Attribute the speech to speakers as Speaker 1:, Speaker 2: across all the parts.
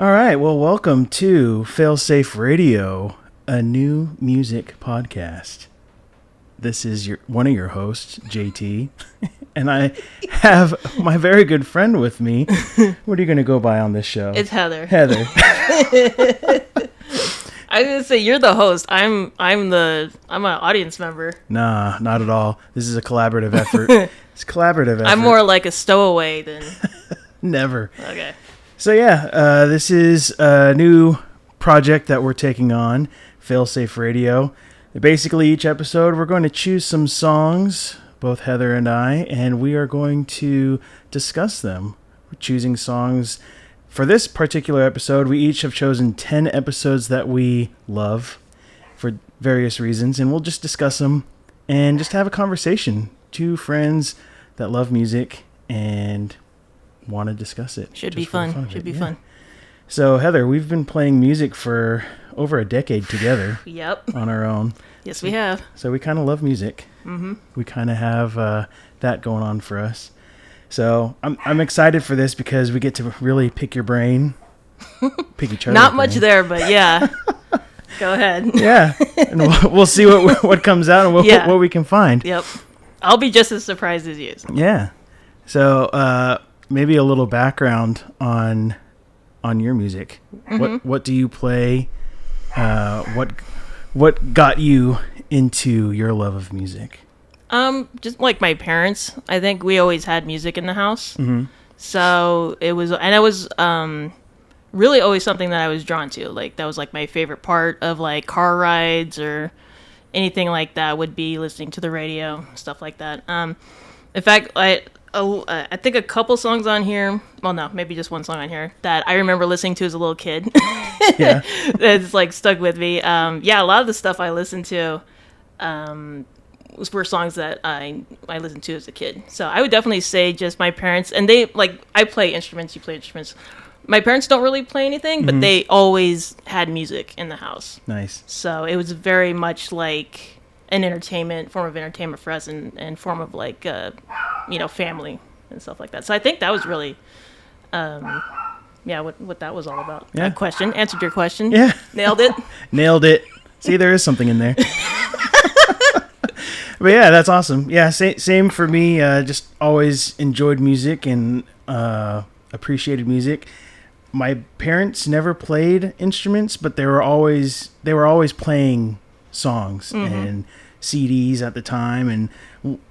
Speaker 1: All right, well, welcome to Failsafe Radio, a new music podcast. This is one of your hosts, JT, and I have my very good friend with me. What are you going to go by on this show?
Speaker 2: It's Heather.
Speaker 1: Heather.
Speaker 2: I was gonna say you're the host. I'm an audience member.
Speaker 1: Nah, not at all. This is a collaborative effort. It's a collaborative effort.
Speaker 2: I'm more like a stowaway than.
Speaker 1: Never.
Speaker 2: Okay.
Speaker 1: So yeah, this is a new project that we're taking on, Failsafe Radio. Basically, each episode we're going to choose some songs, both Heather and I, and we are going to discuss them. We're choosing songs. For this particular episode, we each have chosen 10 episodes that we love for various reasons, and we'll just discuss them and just have a conversation. Two friends that love music and want to discuss it.
Speaker 2: Should be fun. Should be fun.
Speaker 1: So, Heather, we've been playing music for over a decade together.
Speaker 2: Yep.
Speaker 1: On our own.
Speaker 2: Yes, we have.
Speaker 1: So we kind of love music. Mm-hmm. We kind of have that going on for us. So I'm excited for this because we get to really pick your brain, pick each other's
Speaker 2: Not much
Speaker 1: brain.
Speaker 2: there, but yeah. Go ahead.
Speaker 1: Yeah, and we'll see what comes out and what we can find.
Speaker 2: Yep. I'll be just as surprised as you.
Speaker 1: Yeah. So maybe a little background on your music. Mm-hmm. What do you play? What got you into your love of music?
Speaker 2: Just like my parents. I think we always had music in the house.
Speaker 1: Mm-hmm.
Speaker 2: So it was really always something that I was drawn to. Like that was like my favorite part of like car rides or anything like that would be listening to the radio, stuff like that. In fact, I think a couple songs on here, well, no, maybe just one song on here that I remember listening to as a little kid.
Speaker 1: Yeah.
Speaker 2: That's like stuck with me. A lot of the stuff I listened to were songs that I listened to as a kid. So I would definitely say just my parents, and they, like, I play instruments, you play instruments. My parents don't really play anything, but they always had music in the house.
Speaker 1: Nice.
Speaker 2: So it was very much like an form of entertainment for us, and form of like, family and stuff like that. So I think that was really, what that was all about.
Speaker 1: Yeah.
Speaker 2: That question answered your question.
Speaker 1: Yeah.
Speaker 2: Nailed it.
Speaker 1: Nailed it. See, there is something in there. But yeah, that's awesome. Yeah, same for me. Just always enjoyed music and appreciated music. My parents never played instruments, but they were always playing songs and CDs at the time. And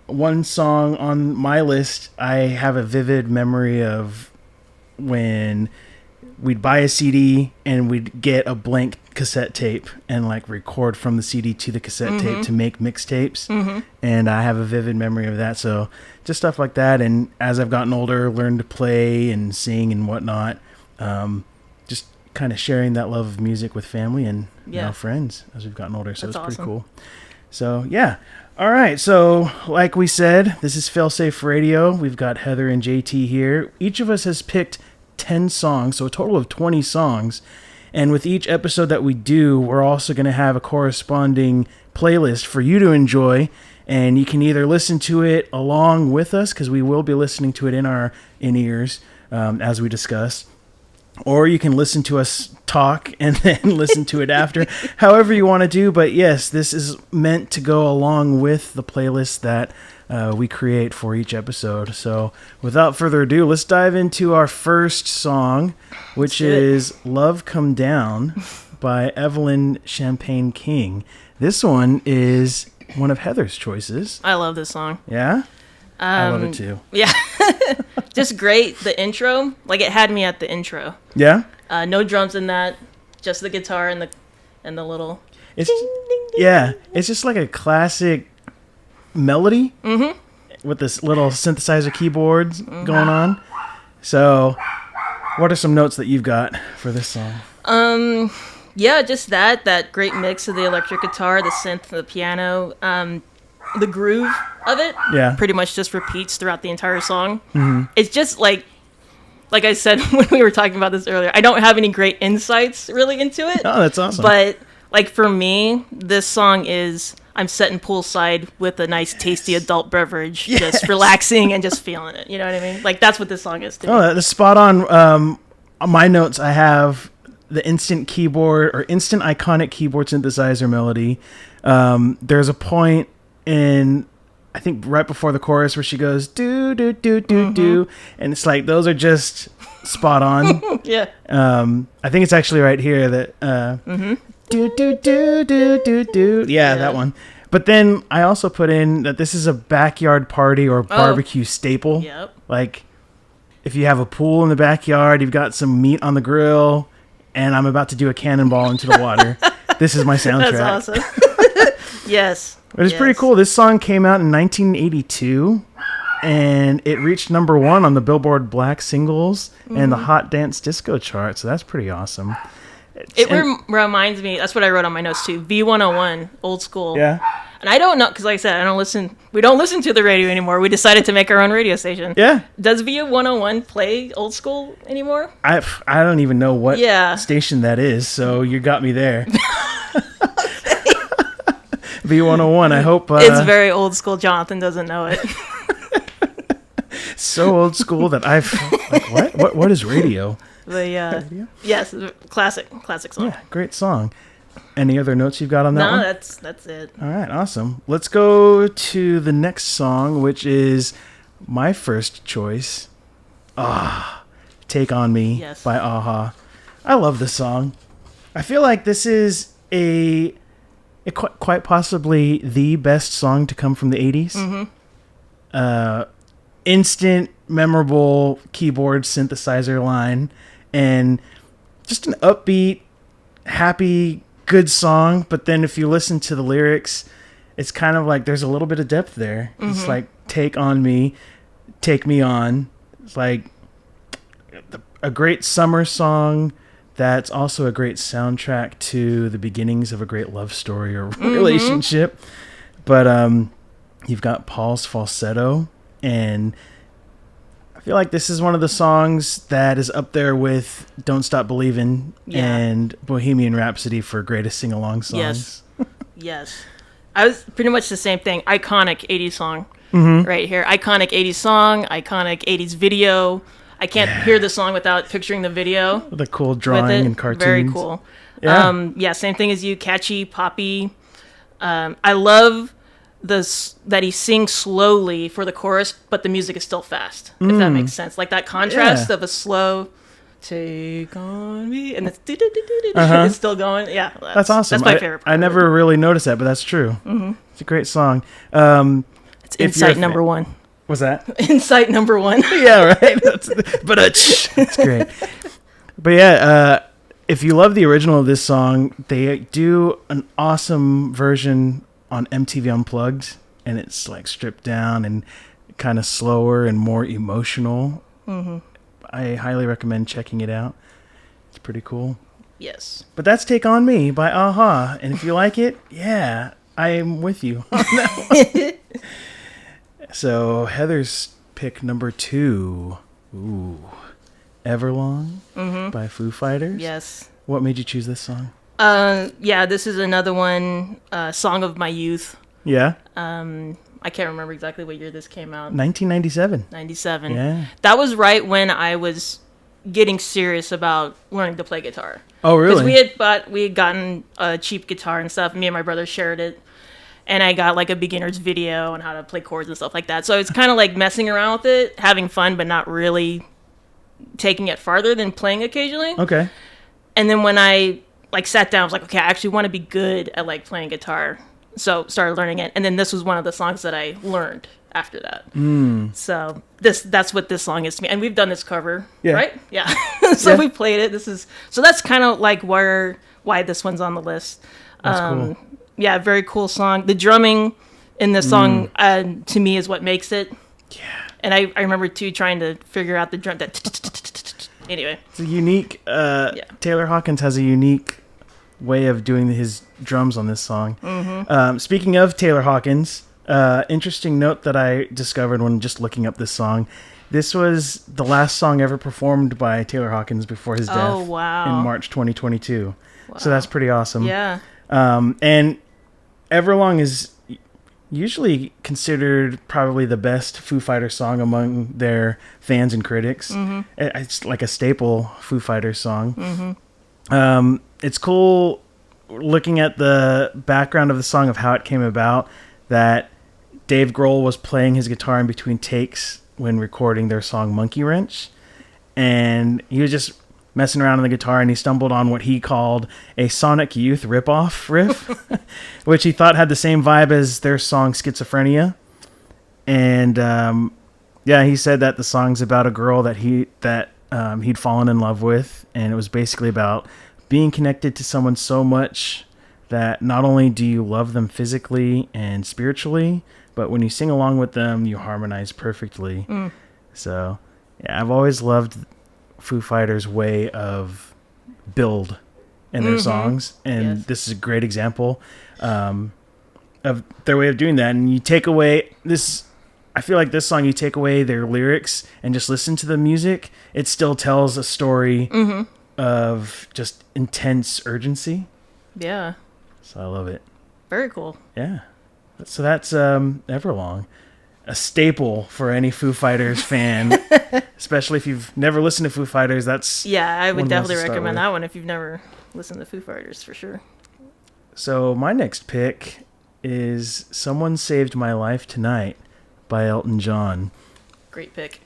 Speaker 1: one song on my list, I have a vivid memory of when we'd buy a CD and we'd get a blank cassette tape and like record from the CD to the cassette tape to make mixtapes. And I have a vivid memory of that. So just stuff like that. And as I've gotten older, learned to play and sing and whatnot. Just kind of sharing that love of music with family and now friends as we've gotten older. So it's pretty cool. So yeah. All right. So like we said, this is Failsafe Radio. We've got Heather and JT here. Each of us has picked 10 songs, so a total of 20 songs. And with each episode that we do, we're also going to have a corresponding playlist for you to enjoy. And you can either listen to it along with us, because we will be listening to it in our in-ears as we discuss. Or you can listen to us talk and then listen to it after, however you want to do. But yes, this is meant to go along with the playlist that we create for each episode. So without further ado, let's dive into our first song, which is Love Come Down by Evelyn Champagne King. This one is one of Heather's choices.
Speaker 2: I love this song.
Speaker 1: Yeah? I love it too.
Speaker 2: Yeah. Just great. The intro, like it had me at the intro.
Speaker 1: Yeah?
Speaker 2: No drums in that, just the guitar and the little
Speaker 1: it's
Speaker 2: ding, ding, ding.
Speaker 1: Yeah, it's just like a classic melody with this little synthesizer keyboards going on. So what are some notes that you've got for this song?
Speaker 2: Just that great mix of the electric guitar, the synth, the piano, the groove of it pretty much just repeats throughout the entire song. It's just like I said when we were talking about this earlier, I don't have any great insights really into it.
Speaker 1: Oh, that's awesome.
Speaker 2: But like for me, this song is I'm sitting poolside with a nice tasty adult beverage, just relaxing and just feeling it. You know what I mean? Like that's what this song is to me.
Speaker 1: Oh, that's spot on. on my notes, I have the instant keyboard or instant iconic keyboard synthesizer melody. There's a point in, I think right before the chorus where she goes do do do do do, and it's like those are just spot on.
Speaker 2: Yeah.
Speaker 1: I think it's actually right here that do do do do do do. Yeah, that one. But then I also put in that this is a backyard party or barbecue staple.
Speaker 2: Yep.
Speaker 1: Like if you have a pool in the backyard, you've got some meat on the grill, and I'm about to do a cannonball into the water. This is my soundtrack.
Speaker 2: That's awesome. Yes.
Speaker 1: But it's pretty cool. This song came out in 1982, and it reached number 1 on the Billboard Black Singles and the Hot Dance Disco chart. So that's pretty awesome.
Speaker 2: It reminds me, that's what I wrote on my notes too, V101, old school.
Speaker 1: Yeah.
Speaker 2: And I don't know, because like I said, we don't listen to the radio anymore. We decided to make our own radio station.
Speaker 1: Yeah.
Speaker 2: Does V101 play old school anymore?
Speaker 1: I don't even know what station that is, so you got me there. V101, I hope.
Speaker 2: It's very old school. Jonathan doesn't know it.
Speaker 1: So old school that I've, like, what is radio?
Speaker 2: Radio? Yes, classic song.
Speaker 1: Yeah, great song. Any other notes you've got on that one?
Speaker 2: No, that's it.
Speaker 1: All right, awesome. Let's go to the next song, which is my first choice. Take On Me by H.E.R. I love this song. I feel like this is quite possibly the best song to come from the 80s. Instant, memorable keyboard synthesizer line, and just an upbeat, happy, good song. But then if you listen to the lyrics, it's kind of like there's a little bit of depth there. It's like, take on me, take me on. It's like a great summer song that's also a great soundtrack to the beginnings of a great love story or relationship. But you've got Paul's falsetto, and I feel like this is one of the songs that is up there with Don't Stop Believin' and Bohemian Rhapsody for greatest sing-along songs.
Speaker 2: Yes. I was pretty much the same thing. Iconic 80s song right here. Iconic 80s song, iconic 80s video. I can't hear the song without picturing the video.
Speaker 1: The cool drawing and cartoons.
Speaker 2: Very cool. Yeah. Same thing as you. Catchy, poppy. I love that he sings slowly for the chorus, but the music is still fast, if that makes sense. Like that contrast of a slow take on me, and it's it's still going. Yeah,
Speaker 1: that's awesome.
Speaker 2: That's my favorite part.
Speaker 1: I never really noticed that, but that's true. It's a great song.
Speaker 2: It's insight number 1.
Speaker 1: What's that?
Speaker 2: Insight number 1.
Speaker 1: Yeah, right. It's great. But yeah, if you love the original of this song, they do an awesome version on MTV Unplugged, and it's like stripped down and kind of slower and more emotional. I highly recommend checking it out. It's pretty cool.
Speaker 2: Yes.
Speaker 1: But that's Take On Me by H.E.R. And if you like it, yeah, I am with you on that one. So Heather's pick number 2. Ooh. Everlong by Foo Fighters.
Speaker 2: Yes.
Speaker 1: What made you choose this song?
Speaker 2: This is another one, Song of My Youth.
Speaker 1: Yeah.
Speaker 2: I can't remember exactly what year this came out.
Speaker 1: 1997.
Speaker 2: 97.
Speaker 1: Yeah.
Speaker 2: That was right when I was getting serious about learning to play guitar.
Speaker 1: Oh, really?
Speaker 2: Because we had gotten a cheap guitar and stuff. Me and my brother shared it. And I got like a beginner's video on how to play chords and stuff like that. So it's kind of like messing around with it, having fun, but not really taking it farther than playing occasionally.
Speaker 1: Okay.
Speaker 2: And then when I like sat down, I was like, okay, I actually want to be good at like playing guitar. So started learning it. And then this was one of the songs that I learned after that. So that's what this song is to me. And we've done this cover, right? Yeah. So we played it. So that's kind of like why this one's on the list.
Speaker 1: That's cool.
Speaker 2: Yeah, very cool song. The drumming in this song, to me, is what makes it.
Speaker 1: Yeah.
Speaker 2: And I remember, too, trying to figure out the drum. Anyway.
Speaker 1: It's a unique... Taylor Hawkins has a unique way of doing his drums on this song. Speaking of Taylor Hawkins, interesting note that I discovered when just looking up this song. This was the last song ever performed by Taylor Hawkins before his death in March 2022. Wow. So that's pretty awesome.
Speaker 2: Yeah.
Speaker 1: And Everlong is usually considered probably the best Foo Fighters song among their fans and critics. It's like a staple Foo Fighters song. It's cool looking at the background of the song of how it came about, that Dave Grohl was playing his guitar in between takes when recording their song Monkey Wrench, and he was just messing around on the guitar, and he stumbled on what he called a Sonic Youth ripoff riff, which he thought had the same vibe as their song Schizophrenia. And he said that the song's about a girl that he'd fallen in love with, and it was basically about being connected to someone so much that not only do you love them physically and spiritually, but when you sing along with them, you harmonize perfectly. So, yeah, I've always loved Foo Fighters' way of build in their songs, and this is a great example of their way of doing that. And you take away this, I feel like this song, you take away their lyrics and just listen to the music, it still tells a story of just intense urgency.
Speaker 2: Yeah.
Speaker 1: So I love it.
Speaker 2: Very cool.
Speaker 1: Yeah. So that's Everlong. A staple for any Foo Fighters fan, especially if you've never listened to Foo Fighters.
Speaker 2: I would definitely recommend that one if you've never listened to Foo Fighters, for sure. So
Speaker 1: my next pick is Someone Saved My Life Tonight by Elton John.
Speaker 2: Great pick.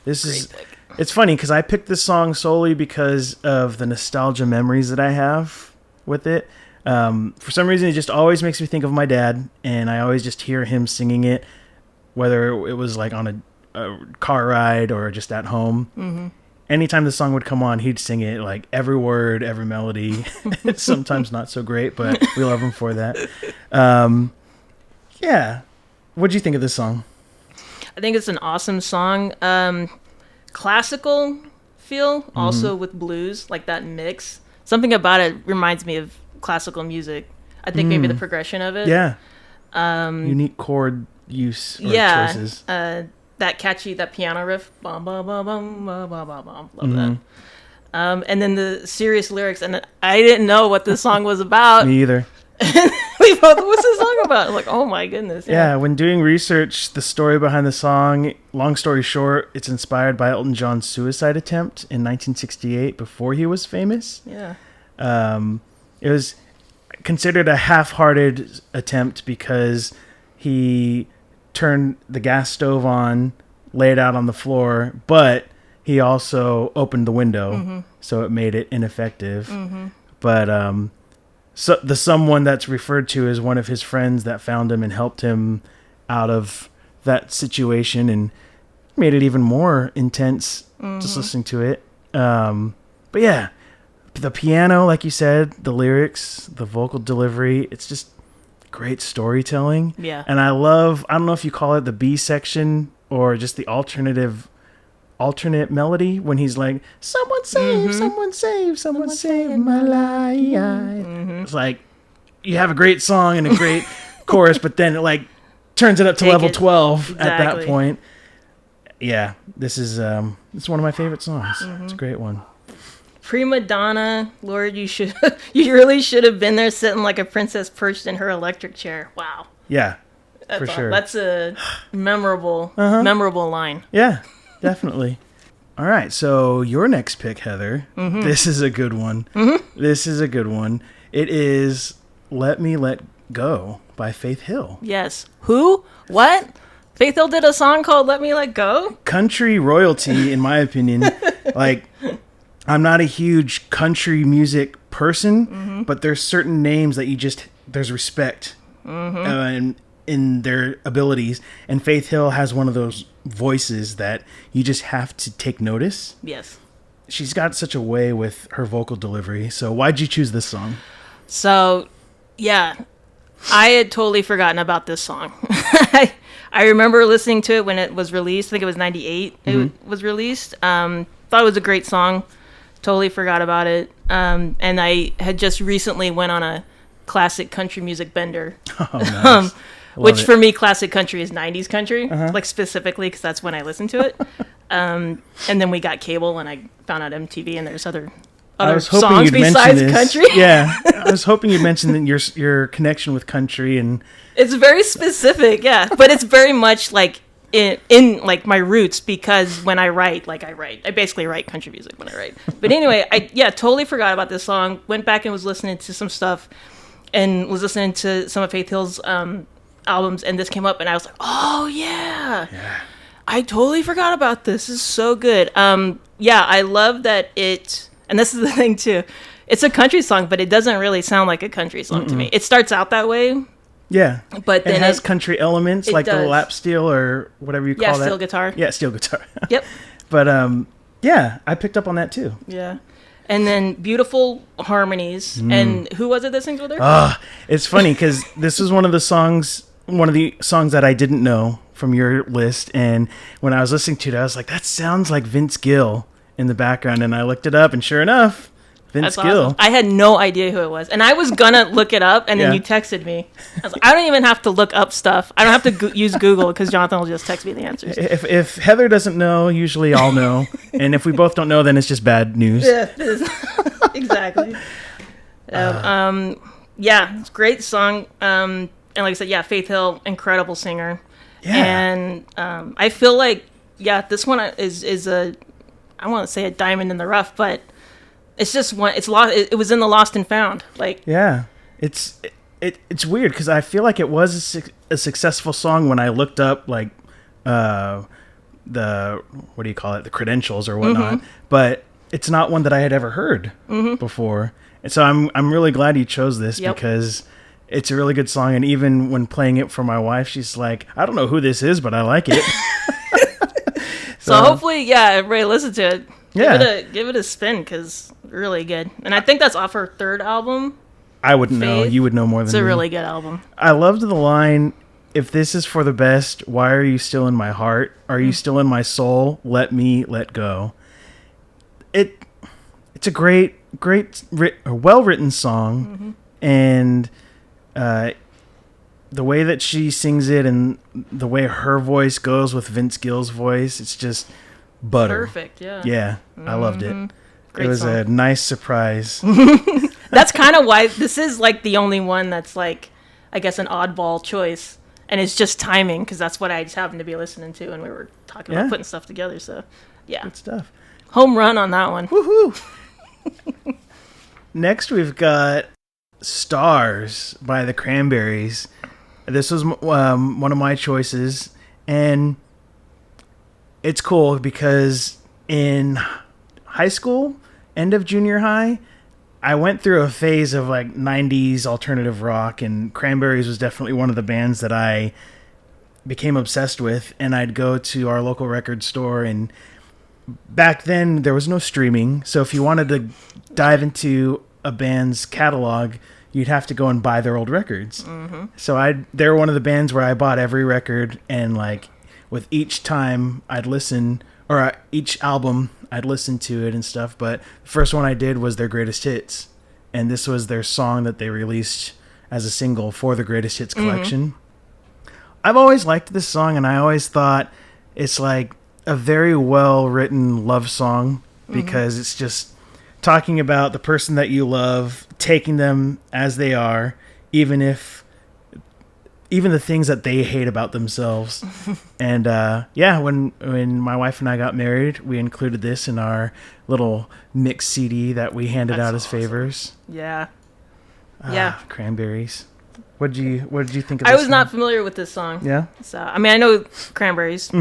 Speaker 1: It's funny because I picked this song solely because of the nostalgia memories that I have with it. For some reason, it just always makes me think of my dad, and I always just hear him singing it, whether it was like on a car ride or just at home. Anytime the song would come on, he'd sing it, like every word, every melody. Sometimes not so great, but we love him for that. What'd you think of this song?
Speaker 2: I think it's an awesome song. Classical feel, also with blues, like that mix. Something about it reminds me of classical music. I think maybe the progression of it.
Speaker 1: Yeah. Unique chord use or choices.
Speaker 2: That catchy, that piano riff. Bum, bum, bum, bum, bum, bum, bum, bum. Love that. And then the serious lyrics. And I didn't know what this song was about.
Speaker 1: Me either.
Speaker 2: We both, what's this song about? I'm like, oh my goodness.
Speaker 1: Yeah, when doing research, the story behind the song, long story short, it's inspired by Elton John's suicide attempt in 1968 before he was famous.
Speaker 2: Yeah.
Speaker 1: It was considered a half-hearted attempt because he turned the gas stove on, laid it out on the floor, but he also opened the window, so it made it ineffective. But so the someone that's referred to is one of his friends that found him and helped him out of that situation and made it even more intense just listening to it. But yeah, the piano, like you said, the lyrics, the vocal delivery, it's just great storytelling.
Speaker 2: Yeah.
Speaker 1: And I don't know if you call it the B section or just the alternate melody when he's like, someone save, someone save, someone save my life. It's like, you have a great song and a great chorus, but then it like turns it up to level 12 at that point. Yeah, this is it's one of my favorite songs. It's a great one.
Speaker 2: Prima donna, Lord, you really should have been there sitting like a princess perched in her electric chair. Wow.
Speaker 1: Yeah, for sure.
Speaker 2: That's a memorable line.
Speaker 1: Yeah, definitely. All right, so your next pick, Heather. This is a good one. This is a good one. It is Let Me Let Go by Faith Hill.
Speaker 2: Yes. Who? What? Faith Hill did a song called Let Me Let Go?
Speaker 1: Country royalty, in my opinion. Like, I'm not a huge country music person, but there's certain names that there's respect in their abilities. And Faith Hill has one of those voices that you just have to take notice.
Speaker 2: Yes.
Speaker 1: She's got such a way with her vocal delivery. So why'd you choose this song?
Speaker 2: So, yeah, I had totally forgotten about this song. I remember listening to it when it was released. I think it was 98 it was released. Thought it was a great song. Totally forgot about it. And I had just recently went on a classic country music bender.
Speaker 1: Oh, nice.
Speaker 2: Which for me, classic country is 90s country, like specifically because that's when I listened to it. And then we got cable and I found out MTV and there's other other
Speaker 1: was hoping
Speaker 2: songs
Speaker 1: you'd mention
Speaker 2: besides
Speaker 1: this.
Speaker 2: country.
Speaker 1: Yeah, I was hoping you'd mention that your connection with country, and
Speaker 2: It's very specific, yeah, but it's very much like in like my roots, because when I write, I basically write country music when I write. But anyway, I totally forgot about this song. Went back and was listening to some stuff, and was listening to some of Faith Hill's albums, and this came up, and I was like, oh yeah. I totally forgot about this. This is so good. I love that it, and this is the thing too. It's a country song, but it doesn't really sound like a country song to me. It starts out that way.
Speaker 1: Yeah,
Speaker 2: but then
Speaker 1: it has country elements, like the lap steel or whatever you call that.
Speaker 2: Yeah, steel guitar.
Speaker 1: Yeah, steel guitar.
Speaker 2: Yep.
Speaker 1: But I picked up on that too.
Speaker 2: Yeah, and then beautiful harmonies. And who was it that sings with her?
Speaker 1: It's funny because this was one of the songs that I didn't know from your list, and when I was listening to it, I was like, that sounds like Vince Gill in the background, and I looked it up, and sure enough, Vince Gill.
Speaker 2: Awesome. I had no idea who it was, and I was gonna look it up, and then you texted me. I was like, I don't even have to look up stuff. I don't have to use Google, because Jonathan will just text me the answers.
Speaker 1: If Heather doesn't know, usually I'll know, and if we both don't know, then it's just bad news.
Speaker 2: Yeah, it is. Exactly. It's a great song. And like I said, Faith Hill, incredible singer. Yeah. And I feel like this one is a, I want to say a diamond in the rough, but it's just one. It's lost. It was in the Lost and Found.
Speaker 1: It's weird because I feel like it was a successful song when I looked up the what do you call it, the credentials or whatnot. But it's not one that I had ever heard before, and so I'm really glad you chose this because it's a really good song. And even when playing it for my wife, she's like, I don't know who this is, but I like it.
Speaker 2: So hopefully, everybody listen to it. Give it a spin, because really good. And I think that's off her third album.
Speaker 1: I wouldn't know. You would know more than me.
Speaker 2: It's a really good album.
Speaker 1: I loved the line, if this is for the best, why are you still in my heart? Are you still in my soul? Let me let go. It's a great, well-written song. And the way that she sings it and the way her voice goes with Vince Gill's voice, it's just butter.
Speaker 2: Perfect, yeah.
Speaker 1: Yeah, I loved it.
Speaker 2: Great
Speaker 1: it was
Speaker 2: song.
Speaker 1: a nice surprise.
Speaker 2: That's kind of why this is like the only one that's like, I guess, an oddball choice. And it's just timing, because that's what I just happened to be listening to, and we were talking about putting stuff together. So,
Speaker 1: good stuff.
Speaker 2: Home run on that one.
Speaker 1: Woohoo! Next, we've got Stars by the Cranberries. This was one of my choices, and it's cool because in high school, end of junior high, I went through a phase of like 90s alternative rock, and Cranberries was definitely one of the bands that I became obsessed with. And I'd go to our local record store, and back then there was no streaming, so if you wanted to dive into a band's catalog, you'd have to go and buy their old records. So they were one of the bands where I bought every record, and like with each time I'd listen, or each album I'd listen to it and stuff. But the first one I did was their Greatest Hits, and this was their song that they released as a single for the Greatest Hits collection. I've always liked this song, and I always thought it's like a very well written love song, because it's just talking about the person that you love, taking them as they are, even the things that they hate about themselves. And when my wife and I got married, we included this in our little mix CD that we handed out as favors.
Speaker 2: Yeah.
Speaker 1: Cranberries. What did you think of this?
Speaker 2: I was not familiar with this song.
Speaker 1: Yeah.
Speaker 2: So I mean, I know Cranberries.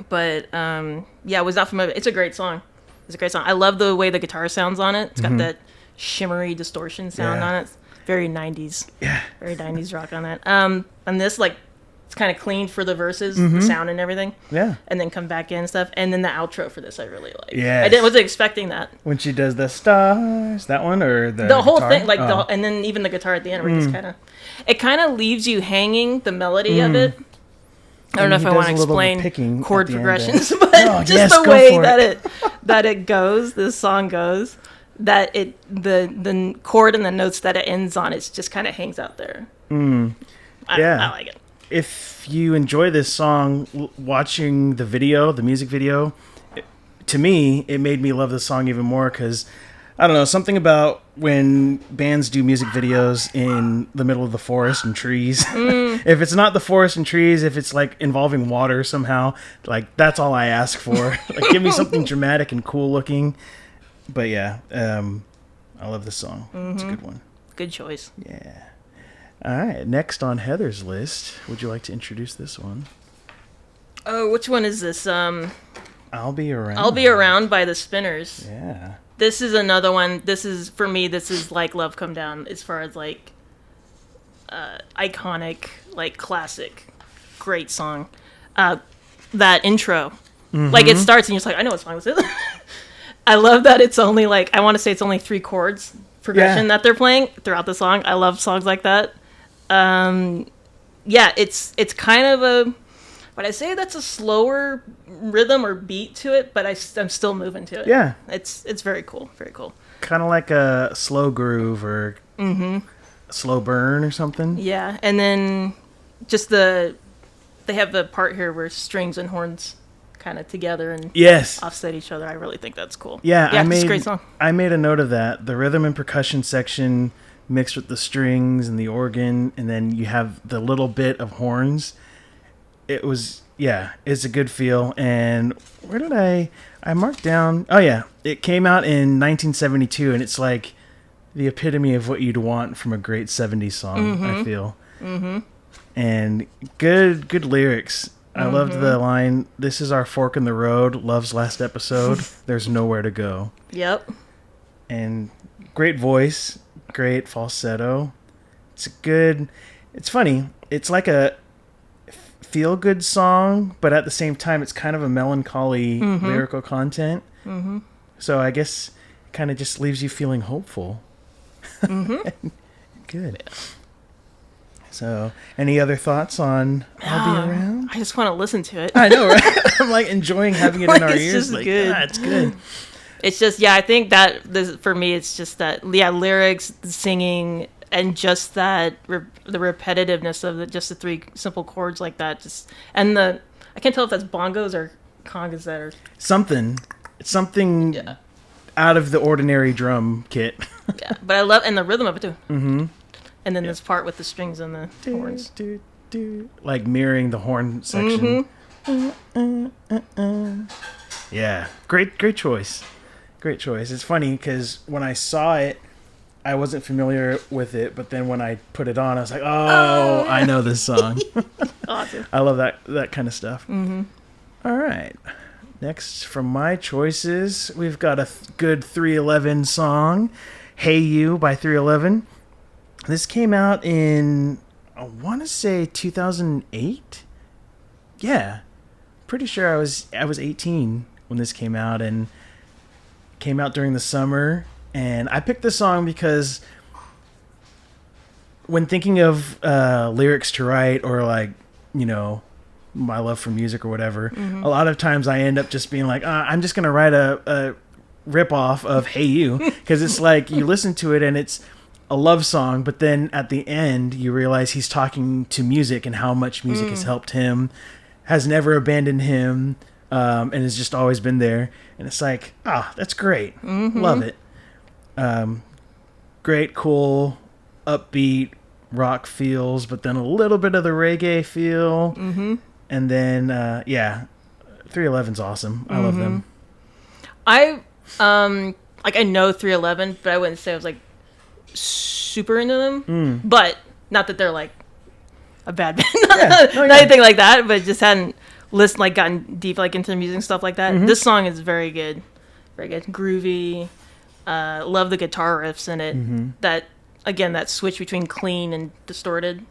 Speaker 2: But I was not familiar. It's a great song. I love the way the guitar sounds on it. It's got that shimmery distortion sound on it. It's very 90s. Yeah. Very 90s rock on it. And this, like, it's kind of clean for the verses, the sound and everything. Yeah. And then come back in and stuff. And then the outro for this I really like. Yeah. I wasn't expecting that.
Speaker 1: When she does the stars, that one, or the
Speaker 2: whole
Speaker 1: guitar?
Speaker 2: thing, like and then even the guitar at the end, where it kind of leaves you hanging, the melody of it. I don't know if I want to explain chord progressions, but the way that it goes, this song goes, that the chord and the notes that it ends on, it just kind of hangs out there. I like it.
Speaker 1: If you enjoy this song, watching the music video, to me, it made me love the song even more, because I don't know, something about when bands do music videos in the middle of the forest and trees. If it's not the forest and trees, if it's like involving water somehow, like that's all I ask for. Like give me something dramatic and cool looking. But yeah, I love this song. It's a good one.
Speaker 2: Good choice.
Speaker 1: Yeah. All right, next on Heather's list, would you like to introduce this one?
Speaker 2: Oh, which one is this?
Speaker 1: I'll Be Around.
Speaker 2: I'll Be Around by the Spinners.
Speaker 1: Yeah.
Speaker 2: This is another one. This is, for me, this is like Love Come Down as far as like iconic, like classic, great song. That intro. Like it starts and you're just like, I know what song this is. I love that it's only like, I want to say it's only 3 chords progression that they're playing throughout the song. I love songs like that. Yeah, it's kind of a, but I say that's a slower rhythm or beat to it, but I'm still moving to it.
Speaker 1: Yeah.
Speaker 2: It's very cool. Very cool.
Speaker 1: Kind of like a slow groove or a slow burn or something.
Speaker 2: Yeah, and then just they have the part here where strings and horns kind of together and offset each other. I really think that's cool.
Speaker 1: Yeah,
Speaker 2: it's a great song.
Speaker 1: I made a note of that. The rhythm and percussion section mixed with the strings and the organ, and then you have the little bit of horns. It's a good feel. And where did I marked down? Oh yeah, it came out in 1972, and it's like the epitome of what you'd want from a great 70s song, I feel. And good lyrics. I loved the line, "This is our fork in the road, love's last episode, there's nowhere to go."
Speaker 2: Yep.
Speaker 1: And great voice, great falsetto. It's funny. It's like a feel-good song, but at the same time, it's kind of a melancholy lyrical content. So I guess it kind of just leaves you feeling hopeful. Good. So, any other thoughts on I'll Be Around?
Speaker 2: I just want to listen to it.
Speaker 1: I know, right? I'm like enjoying having it in our ears.
Speaker 2: Just
Speaker 1: like,
Speaker 2: good.
Speaker 1: It's good.
Speaker 2: It's just, I think that for me, it's just that, lyrics, the singing, and just that the repetitiveness of just the 3 simple chords like that. And I can't tell if that's bongos or congas that are
Speaker 1: something. It's something out of the ordinary drum kit.
Speaker 2: But I love, and the rhythm of it too. And then this part with the strings and the horns.
Speaker 1: Like mirroring the horn section. Yeah. Great choice. Great choice. It's funny because when I saw it, I wasn't familiar with it, but then when I put it on, I was like, oh, I know this song.
Speaker 2: Awesome.
Speaker 1: I love that kind of stuff. All right. Next from my choices, we've got a good 311 song, Hey You by 311. This came out in, I want to say 2008. Yeah, pretty sure I was 18 when this came out, and came out during the summer. And I picked this song because when thinking of lyrics to write, or like, my love for music or whatever, a lot of times I end up just being like, I'm just gonna write a rip off of Hey You, because it's like you listen to it and it's a love song, but then at the end you realize he's talking to music and how much music has helped him, has never abandoned him, and has just always been there. And it's like, that's great. Love it. Great, cool, upbeat rock feels, but then a little bit of the reggae feel. And then 311's awesome. I love them.
Speaker 2: I know 311, but I wouldn't say I was like super into them, but not that they're like a bad band, not anything like that, but just hadn't gotten deep into the music and stuff like that. This song is very good, groovy. Love the guitar riffs in it. That again, that switch between clean and distorted.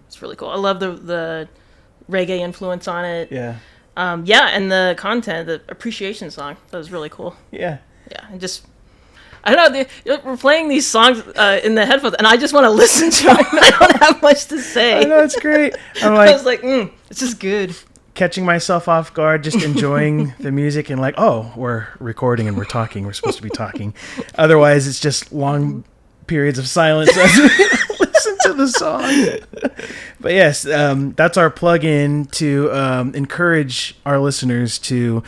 Speaker 2: It's really cool. I love the reggae influence on it. And the content, the appreciation song, that was really cool. And just, I don't know, we're playing these songs in the headphones, and I just want to listen to them. I don't have much to say.
Speaker 1: I know, it's great. I
Speaker 2: was like, it's just good.
Speaker 1: Catching myself off guard, just enjoying the music, and like, oh, we're recording and we're talking. We're supposed to be talking. Otherwise, it's just long periods of silence as we listen to the song. But yes, that's our plug-in to encourage our listeners to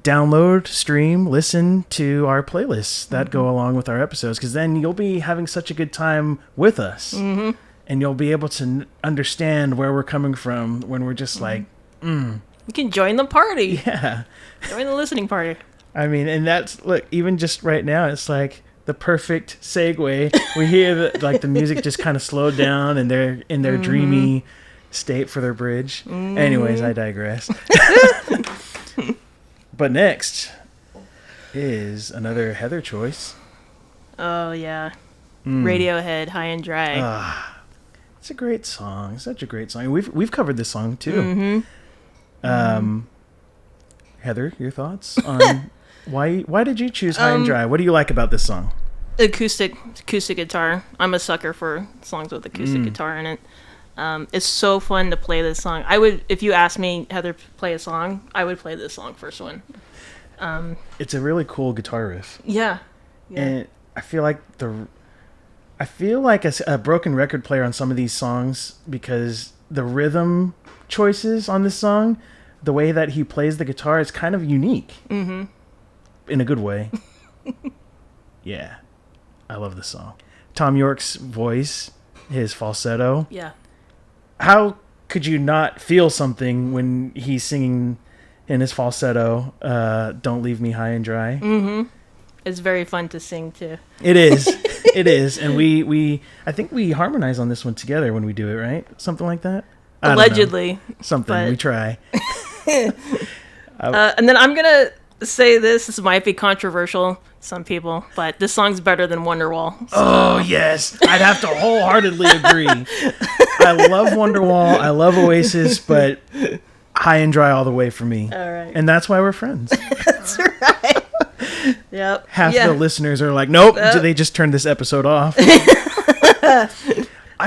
Speaker 1: download, stream, listen to our playlists that go along with our episodes, because then you'll be having such a good time with us. Mm-hmm. And you'll be able to understand where we're coming from when we're just like,
Speaker 2: You can join the party.
Speaker 1: Yeah.
Speaker 2: Join the listening party.
Speaker 1: I mean, and that's, look, even just right now, it's like the perfect segue. We hear the music just kind of slowed down, and they're in their dreamy state for their bridge. Anyways, I digress. But next is another Heather choice.
Speaker 2: Oh, yeah. Radiohead, High and Dry.
Speaker 1: It's a great song. Such a great song. We've covered this song, too. Heather, your thoughts on why did you choose High and Dry? What do you like about this song?
Speaker 2: Acoustic guitar. I'm a sucker for songs with acoustic guitar in it. It's so fun to play this song. I would, if you asked me, Heather, play a song, I would play this song first one.
Speaker 1: It's a really cool guitar riff.
Speaker 2: Yeah.
Speaker 1: And I feel like a broken record player on some of these songs, because the rhythm choices on this song, the way that he plays the guitar is kind of unique. Mm-hmm. In a good way. Yeah. I love this song. Tom York's voice, his falsetto.
Speaker 2: Yeah.
Speaker 1: How could you not feel something when he's singing in his falsetto, Don't Leave Me High and Dry?
Speaker 2: Mm-hmm. It's very fun to sing, too.
Speaker 1: It is. It is. And I think we harmonize on this one together when we do it, right? Something like that?
Speaker 2: Allegedly.
Speaker 1: Something. We try.
Speaker 2: And then I'm going to say this might be controversial, some people, but this song's better than Wonderwall. So.
Speaker 1: Oh, yes. I'd have to wholeheartedly agree. I love Wonderwall. I love Oasis, but High and Dry all the way for me.
Speaker 2: All right.
Speaker 1: And that's why we're friends.
Speaker 2: That's right. Yep.
Speaker 1: Half the listeners are like, nope, they just turned this episode off. I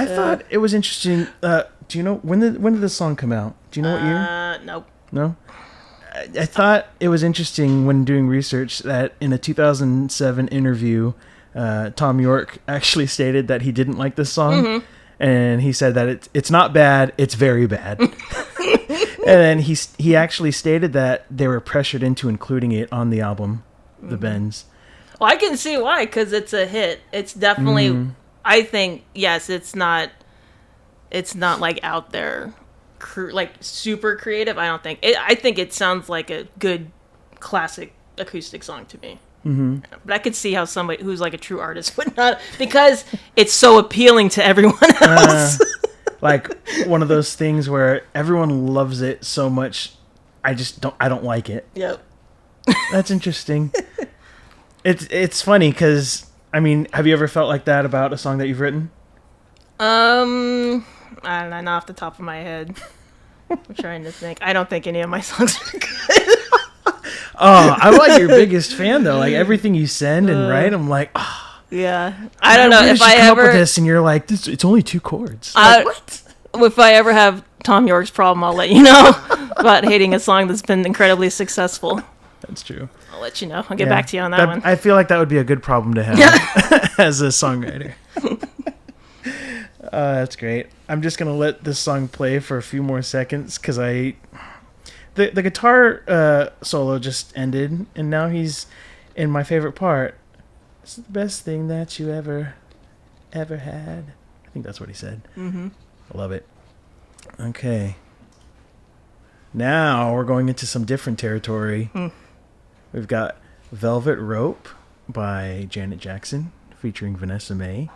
Speaker 1: thought it was interesting. Do you know, when did this song come out? Do you know what year?
Speaker 2: Nope.
Speaker 1: No? I thought it was interesting when doing research that in a 2007 interview, Tom York actually stated that he didn't like this song. Mm-hmm. And he said that it's not bad, it's very bad. And then he actually stated that they were pressured into including it on the album, The Bends.
Speaker 2: Well, I can see why, because it's a hit. It's definitely, I think, yes, it's not like out there, like super creative. I don't think. I think it sounds like a good classic acoustic song to me. Mm-hmm. But I could see how somebody who's like a true artist would not, because it's so appealing to everyone else.
Speaker 1: Like one of those things where everyone loves it so much, I don't like it.
Speaker 2: Yep.
Speaker 1: That's interesting. It's funny because, I mean, have you ever felt like that about a song that you've written?
Speaker 2: I don't know, not off the top of my head. I'm trying to think. I don't think any of my songs are good.
Speaker 1: Oh, I'm like your biggest fan though. Like everything you send and write, I'm like, oh.
Speaker 2: Yeah, I don't know if I
Speaker 1: come
Speaker 2: ever
Speaker 1: up with this, and you're like, it's only 2 chords.
Speaker 2: Like, what? If I ever have Tom York's problem, I'll let you know about hating a song that's been incredibly successful.
Speaker 1: That's true.
Speaker 2: I'll let you know. I'll get back to you on that one.
Speaker 1: I feel like that would be a good problem to have as a songwriter. That's great. I'm just gonna let this song play for a few more seconds because the guitar solo just ended, and now he's in my favorite part. It's the best thing that you ever had. I think that's what he said. Mm-hmm. I love it. Okay. Now we're going into some different territory. We've got Velvet Rope by Janet Jackson featuring Vanessa Mae.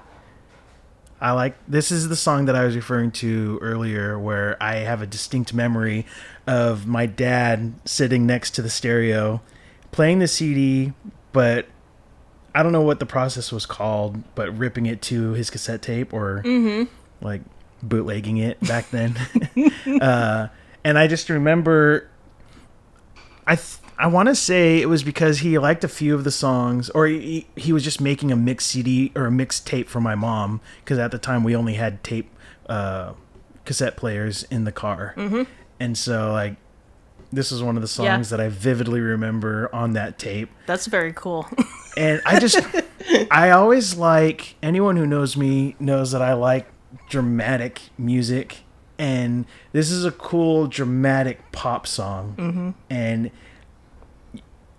Speaker 1: This is the song that I was referring to earlier, where I have a distinct memory of my dad sitting next to the stereo playing the CD, but I don't know what the process was called, but ripping it to his cassette tape or like bootlegging it back then. And I just remember, I want to say it was because he liked a few of the songs, or he was just making a mix CD or a mix tape for my mom, because at the time we only had tape cassette players in the car. Mm-hmm. And so like this is one of the songs that I vividly remember on that tape.
Speaker 2: That's very cool.
Speaker 1: And I always like, anyone who knows me knows that I like dramatic music, and this is a cool dramatic pop song, and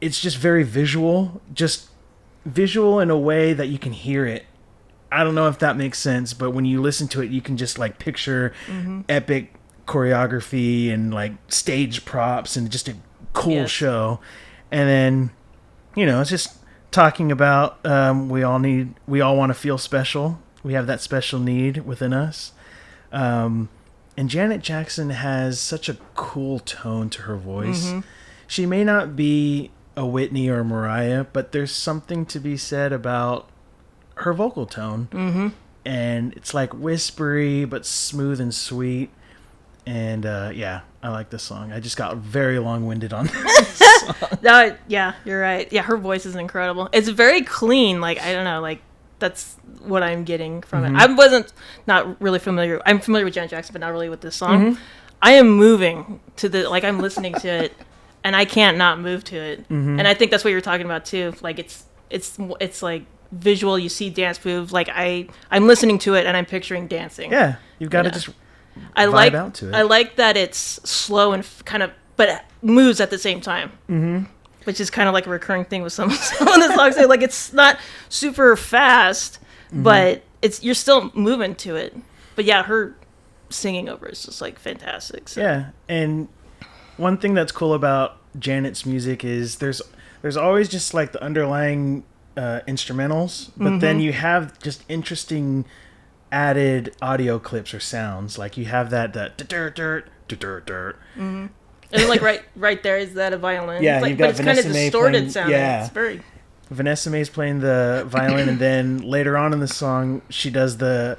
Speaker 1: it's just very visual, in a way that you can hear it. I don't know if that makes sense, but when you listen to it, you can just like picture epic choreography and like stage props and just a cool show. And then, it's just talking about we all want to feel special. We have that special need within us. And Janet Jackson has such a cool tone to her voice. She may not be a Whitney or a Mariah, but there's something to be said about her vocal tone. And it's like whispery but smooth and sweet. And I like this song. I just got very long-winded on this song.
Speaker 2: Yeah, you're right. Yeah, her voice is incredible. It's very clean. Like, I don't know, like that's what I'm getting from it. I wasn't not really familiar. I'm familiar with Janet Jackson, but not really with this song. I am moving to I'm listening to it, and I can't not move to it. And I think that's what you're talking about too. Like it's like visual. You see dance move. Like I'm listening to it and I'm picturing dancing.
Speaker 1: Yeah, you've got to just vibe out to it.
Speaker 2: I like that it's slow and kind of, but it moves at the same time. Which is kind of like a recurring thing with some of the songs. Like it's not super fast, but you're still moving to it. But yeah, her singing over is just like fantastic. So.
Speaker 1: Yeah, and one thing that's cool about Janet's music is there's always just like the underlying instrumentals, but then you have just interesting added audio clips or sounds. Like you have that
Speaker 2: and like right there is that a violin.
Speaker 1: Yeah,
Speaker 2: you've
Speaker 1: got
Speaker 2: but it's
Speaker 1: Vanessa
Speaker 2: kind of
Speaker 1: Mae
Speaker 2: distorted
Speaker 1: playing,
Speaker 2: sounding. Yeah. It's very
Speaker 1: Vanessa Mae's playing the violin, and then later on in the song she does the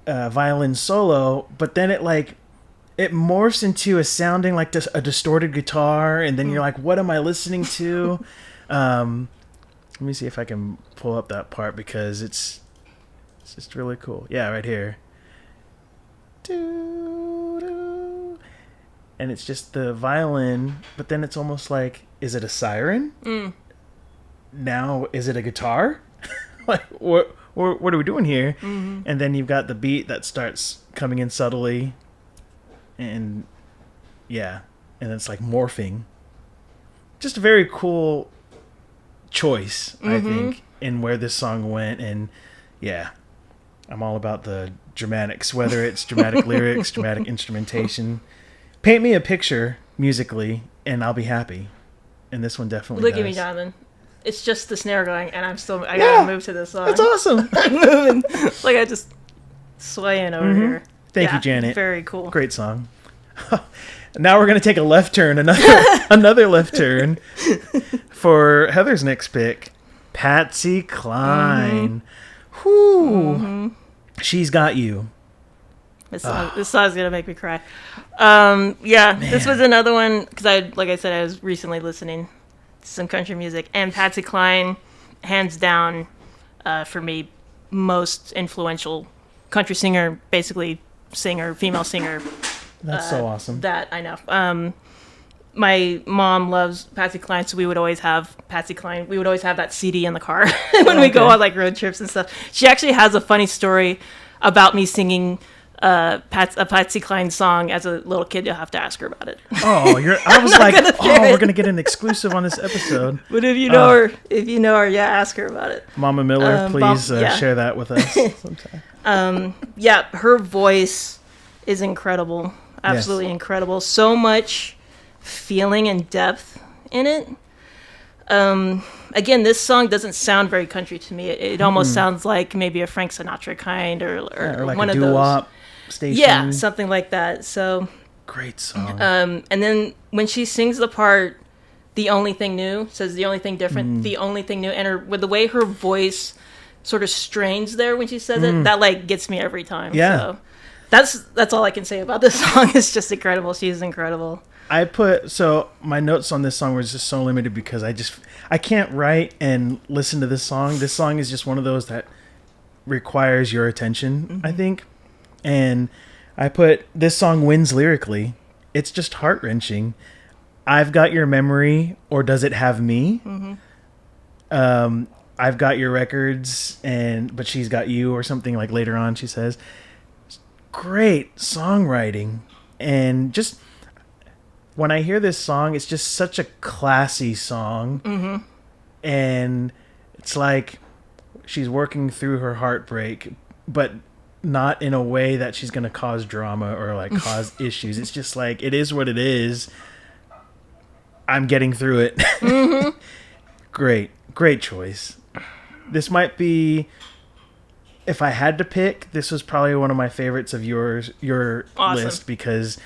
Speaker 1: violin solo, but then it morphs into a sounding like a distorted guitar, and then you're like, what am I listening to? Let me see if I can pull up that part because it's just really cool. Yeah, right here. And it's just the violin, but then it's almost like, is it a siren? Now, is it a guitar? Like, what are we doing here? And then you've got the beat that starts coming in subtly. And, and it's like morphing. Just a very cool choice, I think, in where this song went. And, I'm all about the dramatics, whether it's dramatic lyrics, dramatic instrumentation. Paint me a picture musically, and I'll be happy. And this one definitely
Speaker 2: Look
Speaker 1: does.
Speaker 2: at me, Jonathan. It's just the snare going, and I gotta move to this song.
Speaker 1: That's awesome.
Speaker 2: I'm moving. Like I just swaying over here.
Speaker 1: Thank you, Janet.
Speaker 2: Very cool.
Speaker 1: Great song. Now we're going to take a left turn, another left turn for Heather's next pick, Patsy Cline. Whoo. She's Got You.
Speaker 2: This song's gonna make me cry. This was another one because like I said, I was recently listening to some country music, and Patsy Cline, hands down, for me, most influential country singer, basically female singer.
Speaker 1: That's so awesome.
Speaker 2: That I know. My mom loves Patsy Cline, so we would always have Patsy Cline. We would always have that CD in the car when we go on like road trips and stuff. She actually has a funny story about me singing a Patsy Cline song as a little kid. You'll have to ask her about it.
Speaker 1: Oh, I was like, we're gonna get an exclusive on this episode.
Speaker 2: But if you know her, ask her about it.
Speaker 1: Mama Miller, please share that with us sometime.
Speaker 2: Her voice is incredible, absolutely incredible. So much feeling and depth in it. Again, this song doesn't sound very country to me. It almost sounds like maybe a Frank Sinatra kind or
Speaker 1: like
Speaker 2: one
Speaker 1: a
Speaker 2: of
Speaker 1: doo-wop
Speaker 2: those.
Speaker 1: Station.
Speaker 2: Yeah, something like that. So
Speaker 1: great song.
Speaker 2: And then when she sings the part, the only thing new, says the only thing different, the only thing new, and with the way her voice sort of strains there when she says it, that like gets me every time.
Speaker 1: Yeah.
Speaker 2: So that's all I can say about this song. It's just incredible. She's incredible.
Speaker 1: My notes on this song was just so limited because I can't write and listen to this song. This song is just one of those that requires your attention, I think. And I put, this song wins lyrically. It's just heart-wrenching. I've got your memory, or does it have me? I've got your records, but she's got you, or something like later on she says. great songwriting. And just when I hear this song, it's just such a classy song.
Speaker 2: Mm-hmm.
Speaker 1: And it's like she's working through her heartbreak, but not in a way that she's going to cause drama or like cause issues. It's just like, it is what it is. I'm getting through it.
Speaker 2: Mm-hmm.
Speaker 1: Great choice. This might be, if I had to pick, this was probably one of my favorites of your
Speaker 2: Awesome.
Speaker 1: list, because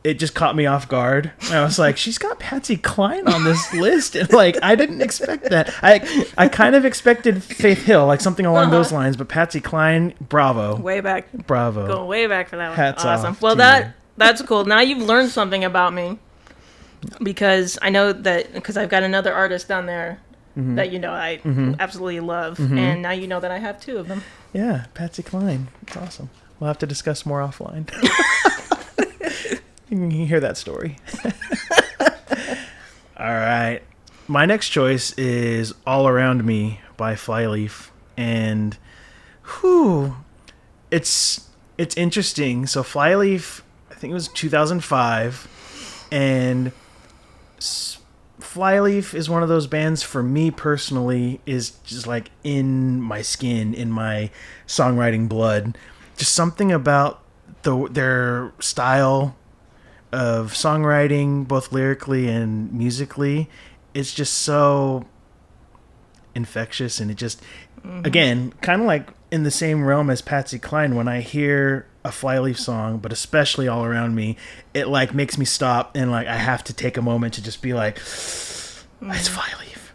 Speaker 1: it just caught me off guard. I was like, she's got Patsy Cline on this list, and like I didn't expect that. I kind of expected Faith Hill, like something along those lines, but Patsy Cline, bravo.
Speaker 2: Way back.
Speaker 1: Bravo.
Speaker 2: Going way back for that one.
Speaker 1: Hats
Speaker 2: awesome.
Speaker 1: off
Speaker 2: Well,
Speaker 1: to
Speaker 2: that's cool. Now you've learned something about me, because I know that, because I've got another artist down there that I absolutely love, and now you know that I have two of them.
Speaker 1: Yeah, Patsy Cline. It's awesome. We'll have to discuss more offline. You can hear that story. All right. My next choice is All Around Me by Flyleaf. And it's interesting. So Flyleaf, I think it was 2005. And Flyleaf is one of those bands, for me personally, is just like in my skin, in my songwriting blood. Just something about their style of songwriting, both lyrically and musically, it's just so infectious. And it just, again, kind of like in the same realm as Patsy Cline, when I hear a Flyleaf song, but especially All Around Me, it like makes me stop, and like I have to take a moment to just be like, it's Flyleaf.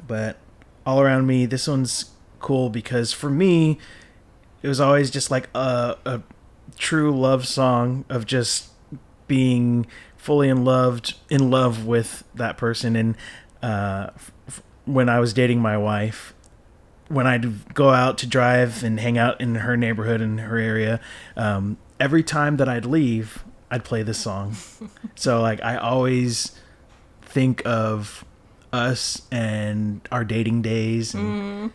Speaker 1: But All Around Me, this one's cool because for me, it was always just like a true love song of just being fully in love with that person. And when I was dating my wife, when I'd go out to drive and hang out in her neighborhood, in her area, every time that I'd leave, I'd play this song. So like I always think of us and our dating days, and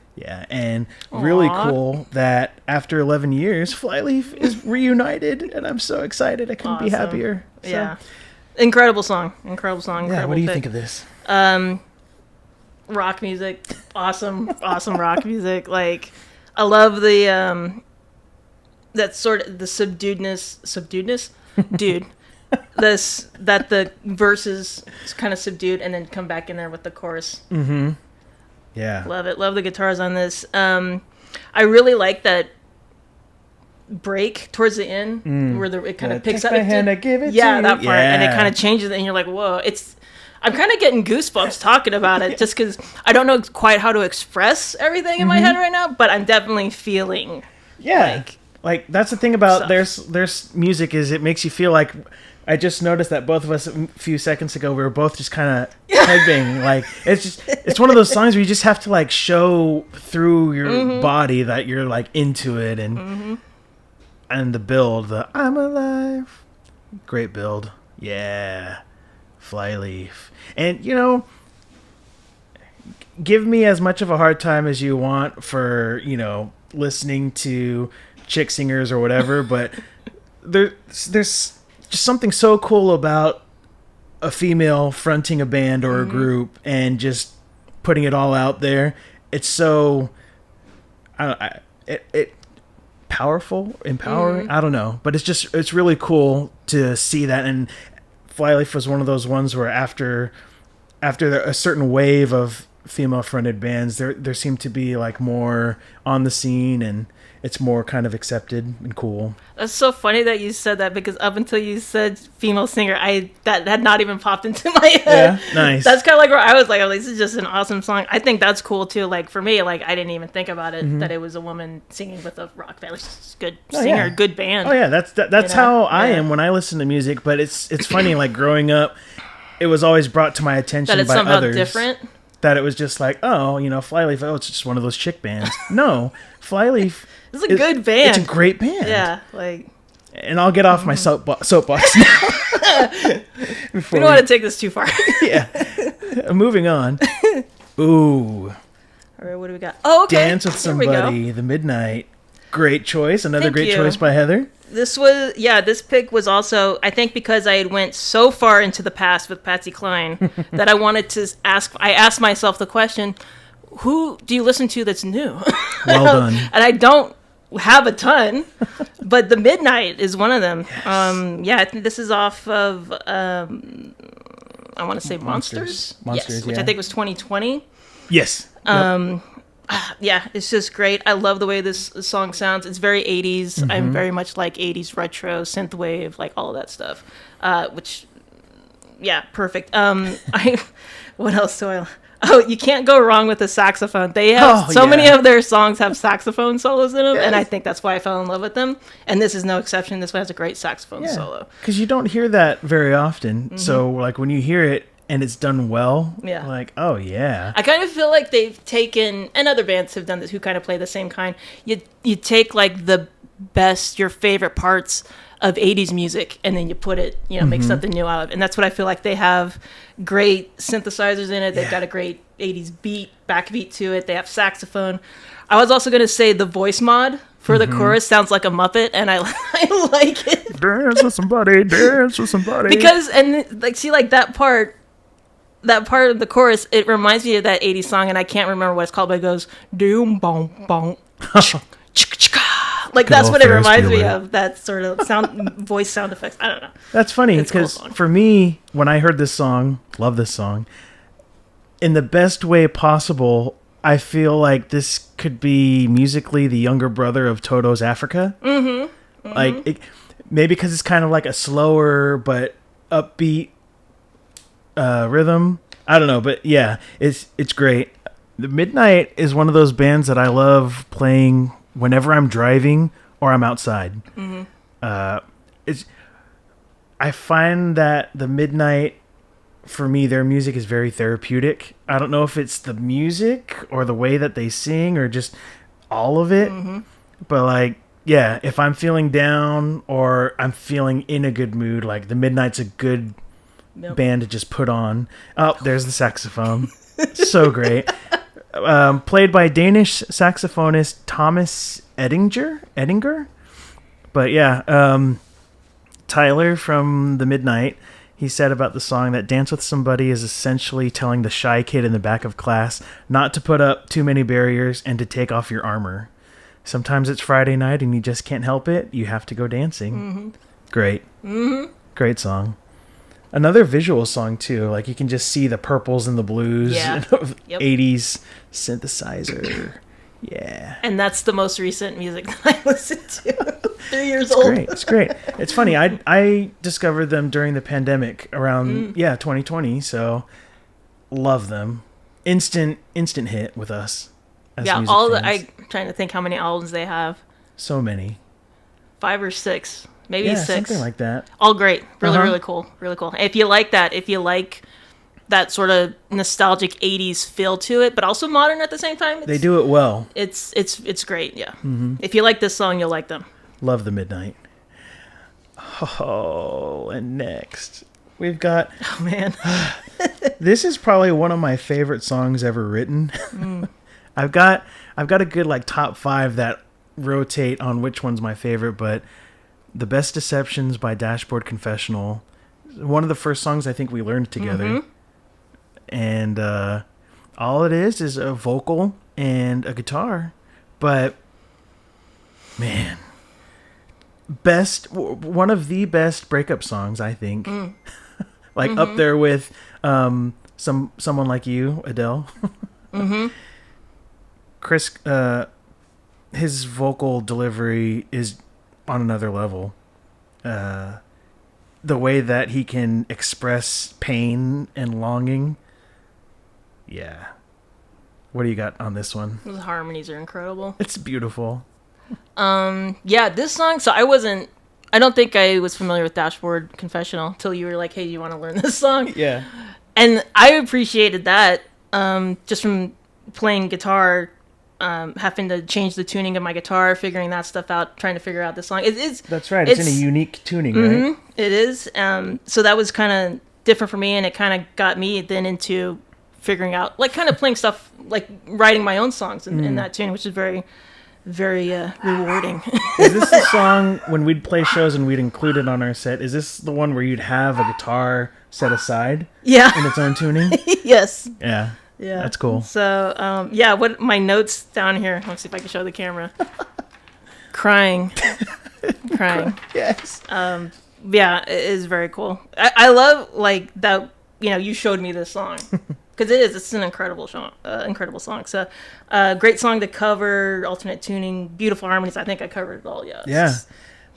Speaker 1: and really cool that after 11 years Flyleaf is reunited, and I'm so excited. I couldn't be happier. So,
Speaker 2: yeah, incredible song.
Speaker 1: Yeah,
Speaker 2: Incredible
Speaker 1: what do you
Speaker 2: pick.
Speaker 1: think of this?
Speaker 2: Rock music, awesome rock music. Like, I love the that sort of the subduedness, dude. That the verses is kind of subdued and then come back in there with the chorus.
Speaker 1: Yeah,
Speaker 2: Love it. Love the guitars on this. I really like that break towards the end where it kind of picks
Speaker 1: take
Speaker 2: up.
Speaker 1: my hand, I give it
Speaker 2: yeah,
Speaker 1: to
Speaker 2: that
Speaker 1: you.
Speaker 2: part, and it
Speaker 1: Yeah.
Speaker 2: kind of changes, and you're like, whoa! I'm kind of getting goosebumps talking about it, just because I don't know quite how to express everything in my head right now, but I'm definitely feeling.
Speaker 1: Like that's the thing about
Speaker 2: stuff.
Speaker 1: there's music, is it makes you feel like. I just noticed that both of us a few seconds ago, we were both just kind of headbanging. Like it's one of those songs where you just have to like show through your body that you're like into it, and the build, the I'm alive, great build. Yeah, Flyleaf. And give me as much of a hard time as you want for listening to chick singers or whatever, but there's just something so cool about a female fronting a band or a group and just putting it all out there. It's so it powerful, empowering. I don't know, but it's really cool to see that. And Flyleaf was one of those ones where after a certain wave of female fronted bands, there seemed to be like more on the scene, and it's more kind of accepted and cool.
Speaker 2: That's so funny that you said that, because up until you said female singer, that had not even popped into my head.
Speaker 1: Yeah, nice.
Speaker 2: That's kind of like where I was like, oh, this is just an awesome song. I think that's cool too. Like for me, like I didn't even think about it that it was a woman singing with a rock band. It's just a good singer, good band.
Speaker 1: Oh yeah, that's how I am when I listen to music. But it's funny, like growing up, it was always brought to my attention
Speaker 2: That it's
Speaker 1: by
Speaker 2: somehow
Speaker 1: others.
Speaker 2: different.
Speaker 1: That it was just like, Flyleaf, it's just one of those chick bands. No, Flyleaf.
Speaker 2: It's a good band.
Speaker 1: It's a great band.
Speaker 2: Yeah, like.
Speaker 1: And I'll get off my soapbox now.
Speaker 2: We don't want to take this too far.
Speaker 1: Yeah. Moving on. Ooh.
Speaker 2: All right, what do we got? Oh, okay.
Speaker 1: Dance with
Speaker 2: Here we go.
Speaker 1: Somebody, The Midnight. Great choice. Another
Speaker 2: Thank
Speaker 1: great
Speaker 2: you.
Speaker 1: choice by Heather.
Speaker 2: This pick was also, I think, because I had went so far into the past with Patsy Cline that I wanted to I asked myself the question, who do you listen to that's new?
Speaker 1: Well done.
Speaker 2: And I don't have a ton, but The Midnight is one of them. Yes. I think this is off of, I want to say Monsters, yes, which I think was 2020.
Speaker 1: Yes.
Speaker 2: Yeah, it's just great. I love the way this song sounds. It's very 80s. Mm-hmm. I'm very much like 80s retro, synthwave, like all of that stuff. Which, yeah, perfect. What else do I... Oh, you can't go wrong with the saxophone. They have many of their songs have saxophone solos in them, and I think that's why I fell in love with them. And this is no exception. This one has a great saxophone solo.
Speaker 1: Because you don't hear that very often. Mm-hmm. So, like, when you hear it, and it's done well. Yeah. Like, oh, yeah.
Speaker 2: I kind of feel like they've taken, and other bands have done this who kind of play the same kind. You take, like, the best, your favorite parts of 80s music, and then you put it, make something new out of it. And that's what I feel like they have great synthesizers in it. They've got a great 80s backbeat to it. They have saxophone. I was also going to say the voice mod for the chorus sounds like a Muppet, and I like it.
Speaker 1: Dance with somebody, dance with somebody.
Speaker 2: Because, and, like, see, like, that part of the chorus, it reminds me of that 80s song, and I can't remember what it's called, but it goes, doom, bong, bong, like, that's what it reminds me of, that sort of voice sound effects. I don't know.
Speaker 1: That's funny, because for me, when I heard this song, love this song, in the best way possible, I feel like this could be musically the younger brother of Toto's Africa. Mm-hmm. Like, maybe because it's kind of like a slower but upbeat rhythm. I don't know, but yeah, it's great. The Midnight is one of those bands that I love playing whenever I'm driving or I'm outside. Mm-hmm. I find that the Midnight, for me, their music is very therapeutic. I don't know if it's the music or the way that they sing or just all of it, but like, yeah, if I'm feeling down or I'm feeling in a good mood, like the Midnight's a good band to just put on. Oh, there's the saxophone. So great. Played by Danish saxophonist Thomas Edinger. But yeah, Tyler from The Midnight, he said about the song that Dance with Somebody is essentially telling the shy kid in the back of class not to put up too many barriers and to take off your armor. Sometimes it's Friday night and you just can't help it. You have to go dancing. Mm-hmm. Great. Mm-hmm. Great song. Another visual song, too. Like, you can just see the purples and the blues.
Speaker 2: Yeah.
Speaker 1: 80s synthesizer. Yeah.
Speaker 2: And that's the most recent music that I listened to. 3 years old.
Speaker 1: It's great. It's funny. I discovered them during the pandemic around, 2020. So, love them. Instant hit with us. As music fans.
Speaker 2: I'm trying to think how many albums they have.
Speaker 1: So many.
Speaker 2: 5 or 6. Maybe 6.
Speaker 1: Something like that.
Speaker 2: All great. Really cool. Really cool. If you like that sort of nostalgic 80s feel to it, but also modern at the same time.
Speaker 1: They do it well.
Speaker 2: It's great, yeah. Mm-hmm. If you like this song, you'll like them.
Speaker 1: Love The Midnight. Oh, and next we've got...
Speaker 2: Oh, man.
Speaker 1: This is probably one of my favorite songs ever written. I've got a good, like, top 5 that rotate on which one's my favorite, but The Best Deceptions by Dashboard Confessional, one of the first songs I think we learned together. Mm-hmm. And all it is a vocal and a guitar. But, man, one of the best breakup songs, I think. Like, up there with Someone Like You, Adele. Chris, his vocal delivery is on another level. The way that he can express pain and longing. Yeah. What do you got on this one?
Speaker 2: The harmonies are incredible.
Speaker 1: It's beautiful.
Speaker 2: Yeah, this song, so I don't think I was familiar with Dashboard Confessional until you were like, hey, you want to learn this song?
Speaker 1: Yeah.
Speaker 2: And I appreciated that, just from playing guitar, having to change the tuning of my guitar, figuring that stuff out, trying to figure out the song.
Speaker 1: That's right. It's in a unique tuning, right?
Speaker 2: It is. So that was kind of different for me, and it kind of got me then into figuring out, like, kind of playing stuff, like writing my own songs in that tune, which is very, very rewarding.
Speaker 1: Is this the song when we'd play shows and we'd include it on our set? Is this the one where you'd have a guitar set aside?
Speaker 2: Yeah.
Speaker 1: In its own tuning?
Speaker 2: Yes.
Speaker 1: Yeah.
Speaker 2: Yeah.
Speaker 1: That's cool.
Speaker 2: So, what my notes down here, let's see if I can show the camera. Crying.
Speaker 1: Yes.
Speaker 2: Yeah, it is very cool. I love, like, that, you showed me this song. Because it's an incredible song. So, great song to cover, alternate tuning, beautiful harmonies. I think I covered it all, yeah.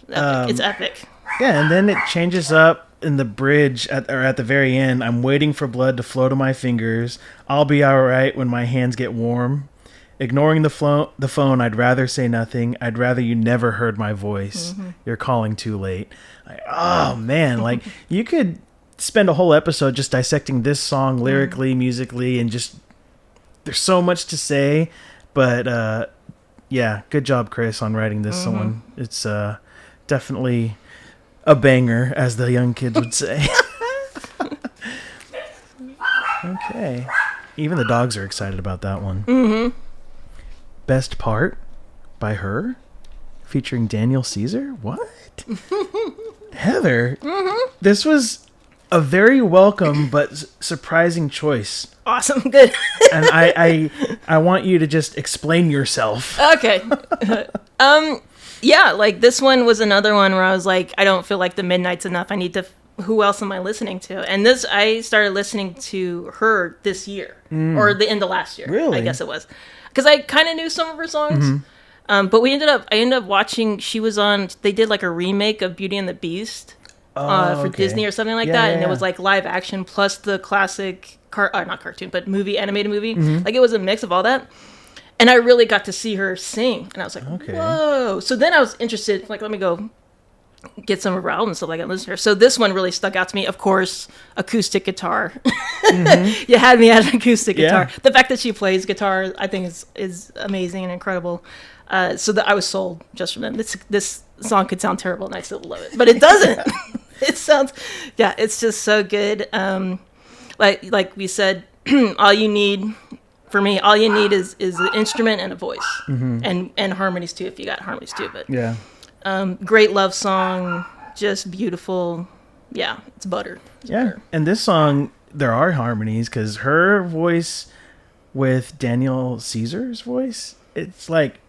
Speaker 2: It's epic.
Speaker 1: Yeah, and then it changes up in the bridge at the very end. I'm waiting for blood to flow to my fingers. I'll be all right when my hands get warm. Ignoring the phone, I'd rather say nothing. I'd rather you never heard my voice. Mm-hmm. You're calling too late. Oh, man. Like, you could spend a whole episode just dissecting this song lyrically, musically, and just... There's so much to say. But, yeah, good job, Chris, on writing this one. It's definitely a banger, as the young kids would say. Okay. Even the dogs are excited about that one. Mm-hmm. Best Part by H.E.R. featuring Daniel Caesar? What? Heather, this was a very welcome but surprising choice.
Speaker 2: Awesome, good.
Speaker 1: And I want you to just explain yourself.
Speaker 2: Okay. Yeah, like this one was another one where I was like, I don't feel like the Midnight's enough. I need to... Who else am I listening to? And I started listening to her this year, or the end of last year.
Speaker 1: Really?
Speaker 2: I guess it was. Because I kind of knew some of her songs. But I ended up watching, they did like a remake of Beauty and the Beast for Disney or something like that. And it was like live action plus the classic, not cartoon, but animated movie. Like it was a mix of all that. And I really got to see her sing. And I was like, whoa. So then I was interested, like, let me go get some of her albums so I can listen to her. So this one really stuck out to me. Of course, acoustic guitar. You had me at an acoustic guitar. The fact that she plays guitar, I think is amazing and incredible. So that I was sold just from them. This song could sound terrible and I still love it, but it doesn't. It sounds, it's just so good. Like we said, all you need is an instrument and a voice, and harmonies too, if you got harmonies too. But great love song, just beautiful. Yeah, it's butter. Butter.
Speaker 1: And this song, there are harmonies because her voice with Daniel Caesar's voice, it's like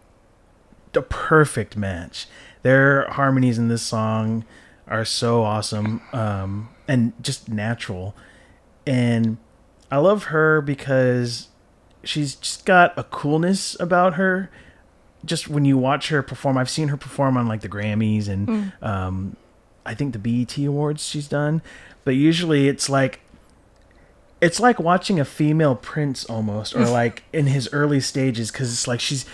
Speaker 1: the perfect match. Their harmonies in this song are so awesome, and just natural. And I love her because she's just got a coolness about her. Just when you watch her perform, I've seen her perform on like the Grammys and I think the BET Awards she's done. But usually it's like watching a female Prince almost, or like in his early stages, because it's like she's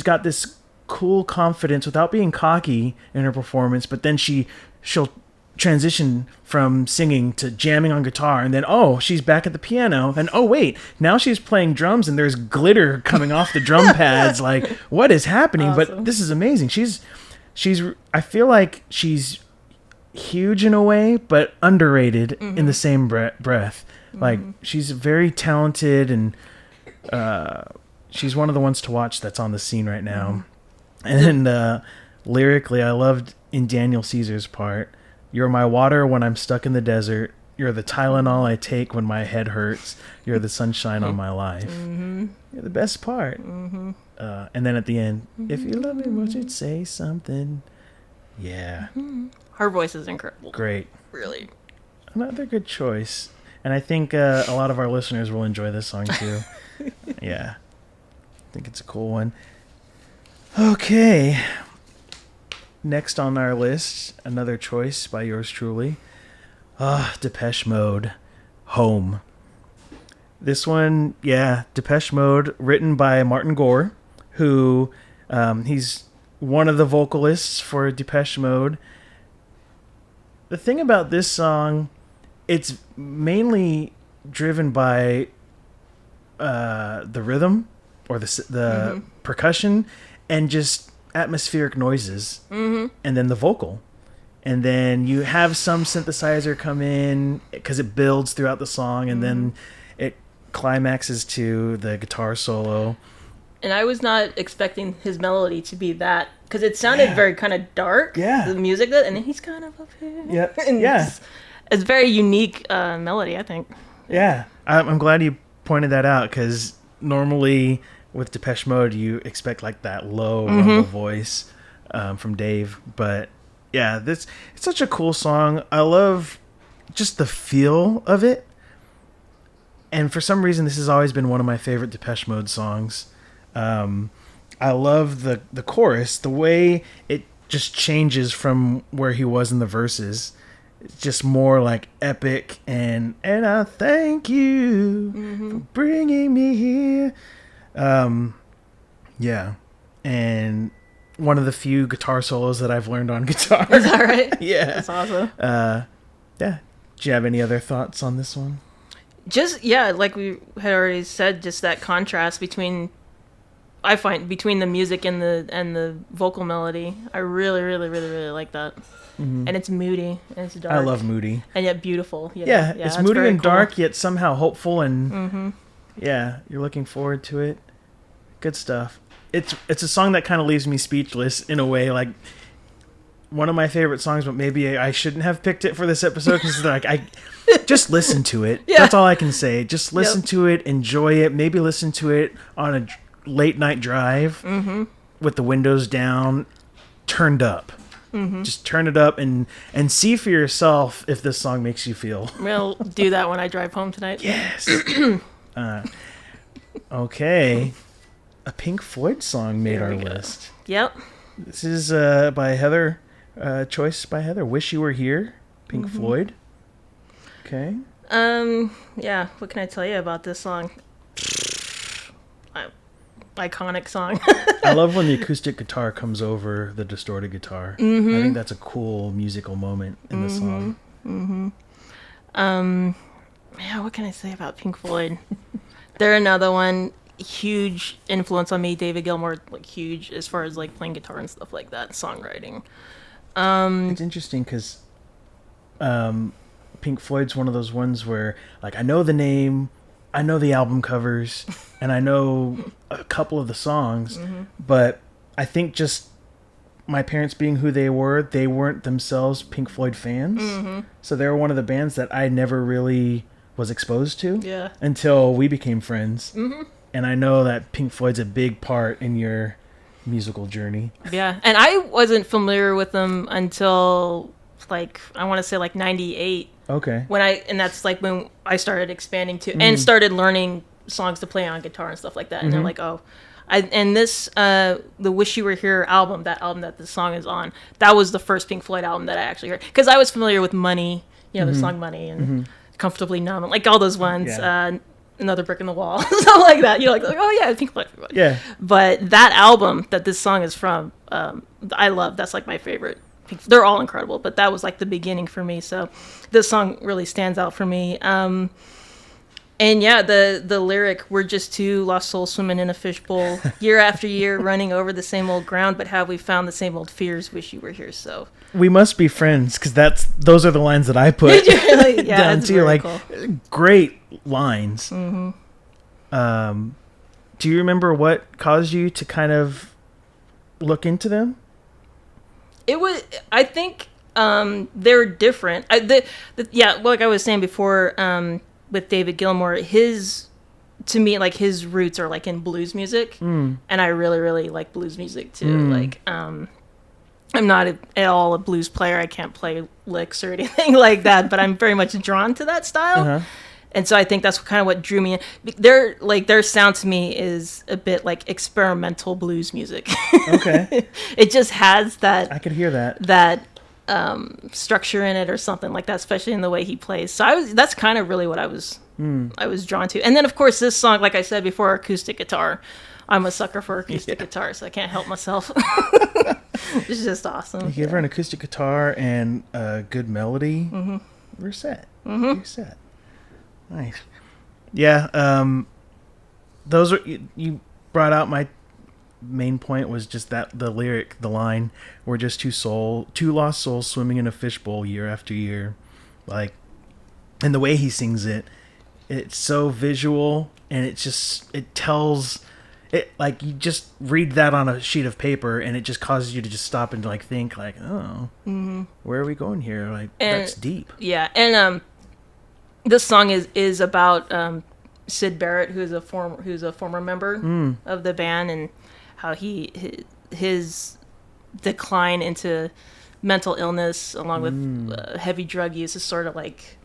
Speaker 1: got this cool confidence without being cocky in her performance, but then she'll transition from singing to jamming on guitar, and then she's back at the piano, and wait, now she's playing drums and there's glitter coming off the drum pads. Like, what is happening? Awesome. But this is amazing. She's I feel like she's huge in a way, but underrated in the same breath. Like, she's very talented, and she's one of the ones to watch that's on the scene right now. And lyrically, I loved in Daniel Caesar's part, "You're my water when I'm stuck in the desert. You're the Tylenol I take when my head hurts. You're the sunshine on my life. You're the best part." And then at the end, "If you love me, won't you say something?" Yeah.
Speaker 2: Her voice is incredible.
Speaker 1: Great.
Speaker 2: Really.
Speaker 1: Another good choice. And I think a lot of our listeners will enjoy this song too. Yeah. I think it's a cool one. Okay. Next on our list, another choice by yours truly. Depeche Mode, Home. This one, Depeche Mode, written by Martin Gore, who he's one of the vocalists for Depeche Mode. The thing about this song, it's mainly driven by the rhythm or the percussion and just atmospheric noises, and then the vocal. And then you have some synthesizer come in because it builds throughout the song, and then it climaxes to the guitar solo.
Speaker 2: And I was not expecting his melody to be that, because it sounded very kind of dark.
Speaker 1: Yeah.
Speaker 2: The music, and then he's kind of up here.
Speaker 1: Yeah.
Speaker 2: And
Speaker 1: Yeah.
Speaker 2: It's very unique melody, I think.
Speaker 1: Yeah. I'm glad you pointed that out, because normally with Depeche Mode, you expect like that low rumble voice from Dave. But yeah, it's such a cool song. I love just the feel of it. And for some reason, this has always been one of my favorite Depeche Mode songs. I love the chorus, the way it just changes from where he was in the verses. It's just more like epic, and I thank you for bringing me here. Yeah, and one of the few guitar solos that I've learned on guitar.
Speaker 2: Is that right?
Speaker 1: Yeah,
Speaker 2: that's awesome.
Speaker 1: Yeah. Do you have any other thoughts on this one?
Speaker 2: Just like we had already said, just that contrast between the music and the vocal melody. I really, really, really, really like that. And it's moody and it's dark.
Speaker 1: I love moody
Speaker 2: and yet beautiful.
Speaker 1: Yeah, it's moody and dark, yet somehow hopeful, and yeah, you're looking forward to it. Good stuff. It's a song that kind of leaves me speechless in a way. Like, one of my favorite songs, but maybe I shouldn't have picked it for this episode, because like I just listen to it. Yeah. That's all I can say. Just listen to it, enjoy it. Maybe listen to it on a late night drive with the windows down, turned up. Just turn it up and see for yourself if this song makes you feel.
Speaker 2: We'll do that when I drive home tonight.
Speaker 1: Yes. Okay. A Pink Floyd song made our list.
Speaker 2: Yep.
Speaker 1: This is by Heather. Choice by Heather. Wish You Were Here. Pink Floyd. Okay.
Speaker 2: Yeah. What can I tell you about this song? Iconic song.
Speaker 1: I love when the acoustic guitar comes over the distorted guitar. I think that's a cool musical moment in the song.
Speaker 2: Yeah, what can I say about Pink Floyd? They're another one. Huge influence on me. David Gilmour, like, huge as far as like playing guitar and stuff like that, songwriting.
Speaker 1: It's interesting because Pink Floyd's one of those ones where, like, I know the name, I know the album covers, and I know a couple of the songs, but I think just my parents being who they weren't themselves Pink Floyd fans. So they were one of the bands that I never really was exposed to until we became friends. And I know that Pink Floyd's a big part in your musical journey. Yeah,
Speaker 2: and I wasn't familiar with them until, like, I want to say like 98.
Speaker 1: Okay.
Speaker 2: And that's like when I started expanding to and started learning songs to play on guitar and stuff like that. And they're like, the Wish You Were Here album that this song is on, that was the first Pink Floyd album that I actually heard. Because I was familiar with Money, the song Money, and Comfortably Numb, and like all those ones. Yeah. Another Brick in the Wall, something like that. Like, oh yeah, Pink Floyd.
Speaker 1: Yeah.
Speaker 2: But that album that this song is from, I love. That's like my favorite. They're all incredible, but that was like the beginning for me. So this song really stands out for me. And yeah, the lyric, we're just two lost souls swimming in a fishbowl, year after year, running over the same old ground, but have we found the same old fears, wish you were here. So
Speaker 1: we must be friends, because those are the lines that I put down too. Like, cool. Great lines. Do you remember what caused you to kind of look into them?
Speaker 2: It was, I think, they're different. Like I was saying before, with David Gilmour, to me, like, his roots are like in blues music, and I really, really like blues music too. Like, I'm not at all a blues player. I can't play licks or anything like that, but I'm very much drawn to that style. And so I think that's kind of what drew me in. Their sound to me is a bit like experimental blues music. Okay. It just has that.
Speaker 1: I could hear that.
Speaker 2: That structure in it or something like that, especially in the way he plays. So that's kind of really what I was drawn to. And then, of course, this song, like I said before, acoustic guitar. I'm a sucker for acoustic guitar, so I can't help myself. It's just awesome.
Speaker 1: You give her an acoustic guitar and a good melody, we're set. You're set. Nice. Yeah, those are, you brought out my main point was just that the lyric, the line, we're just two lost souls swimming in a fishbowl year after year. Like, and the way he sings it, it's so visual, and it tells it like you just read that on a sheet of paper and it just causes you to just stop and like think like, oh, where are we going here? Like that's deep.
Speaker 2: Yeah, and this song is about Sid Barrett, who's a former member of the band, and how his decline into mental illness along with heavy drug use is sort of like,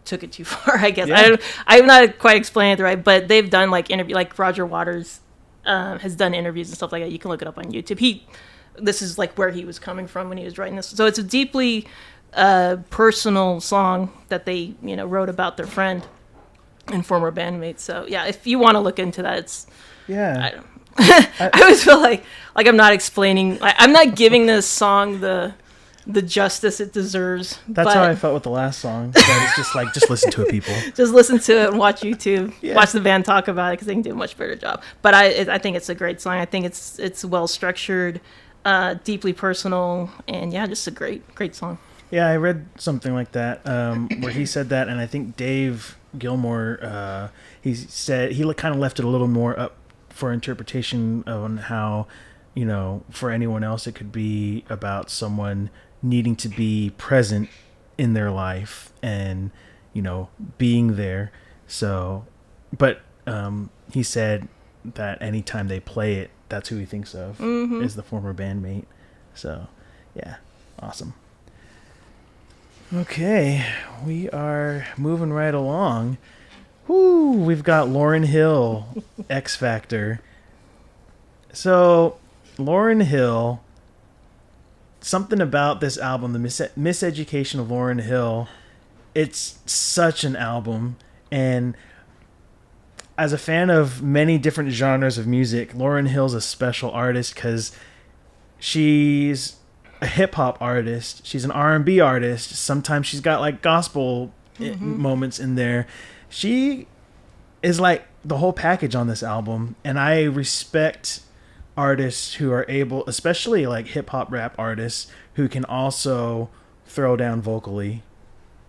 Speaker 2: took it too far, I guess.
Speaker 1: Yeah.
Speaker 2: I'm not quite explaining it right, but they've done like interview, like Roger Waters has done interviews and stuff like that. You can look it up on YouTube. This is like where he was coming from when he was writing this. So it's a deeply personal song that they, wrote about their friend and former bandmates. So yeah, if you want to look into that, it's I always feel like I'm not explaining. I'm not giving this song the justice it deserves.
Speaker 1: That's how I felt with the last song. That it's just like, just listen to it, people.
Speaker 2: Just listen to it and watch YouTube. Yeah. Watch the band talk about it because they can do a much better job. But I think it's a great song. I think it's well structured, deeply personal, and yeah, just a great song. Yeah,
Speaker 1: I read something like that where he said that, and I think Dave Gilmour, he said he kind of left it a little more up for interpretation on how, for anyone else, it could be about someone needing to be present in their life and, being there. So, but he said that anytime they play it, that's who he thinks of is the former bandmate. So, yeah, awesome. Okay, we are moving right along. Woo, we've got Lauryn Hill, X Factor. So, Lauryn Hill, something about this album, the Miseducation of Lauryn Hill, it's such an album. And as a fan of many different genres of music, Lauryn Hill's a special artist because she's a hip-hop artist. She's an R&B artist. Sometimes she's got like gospel moments in there. She is like the whole package on this album, and I respect artists who are able, especially like hip-hop rap artists, who can also throw down vocally.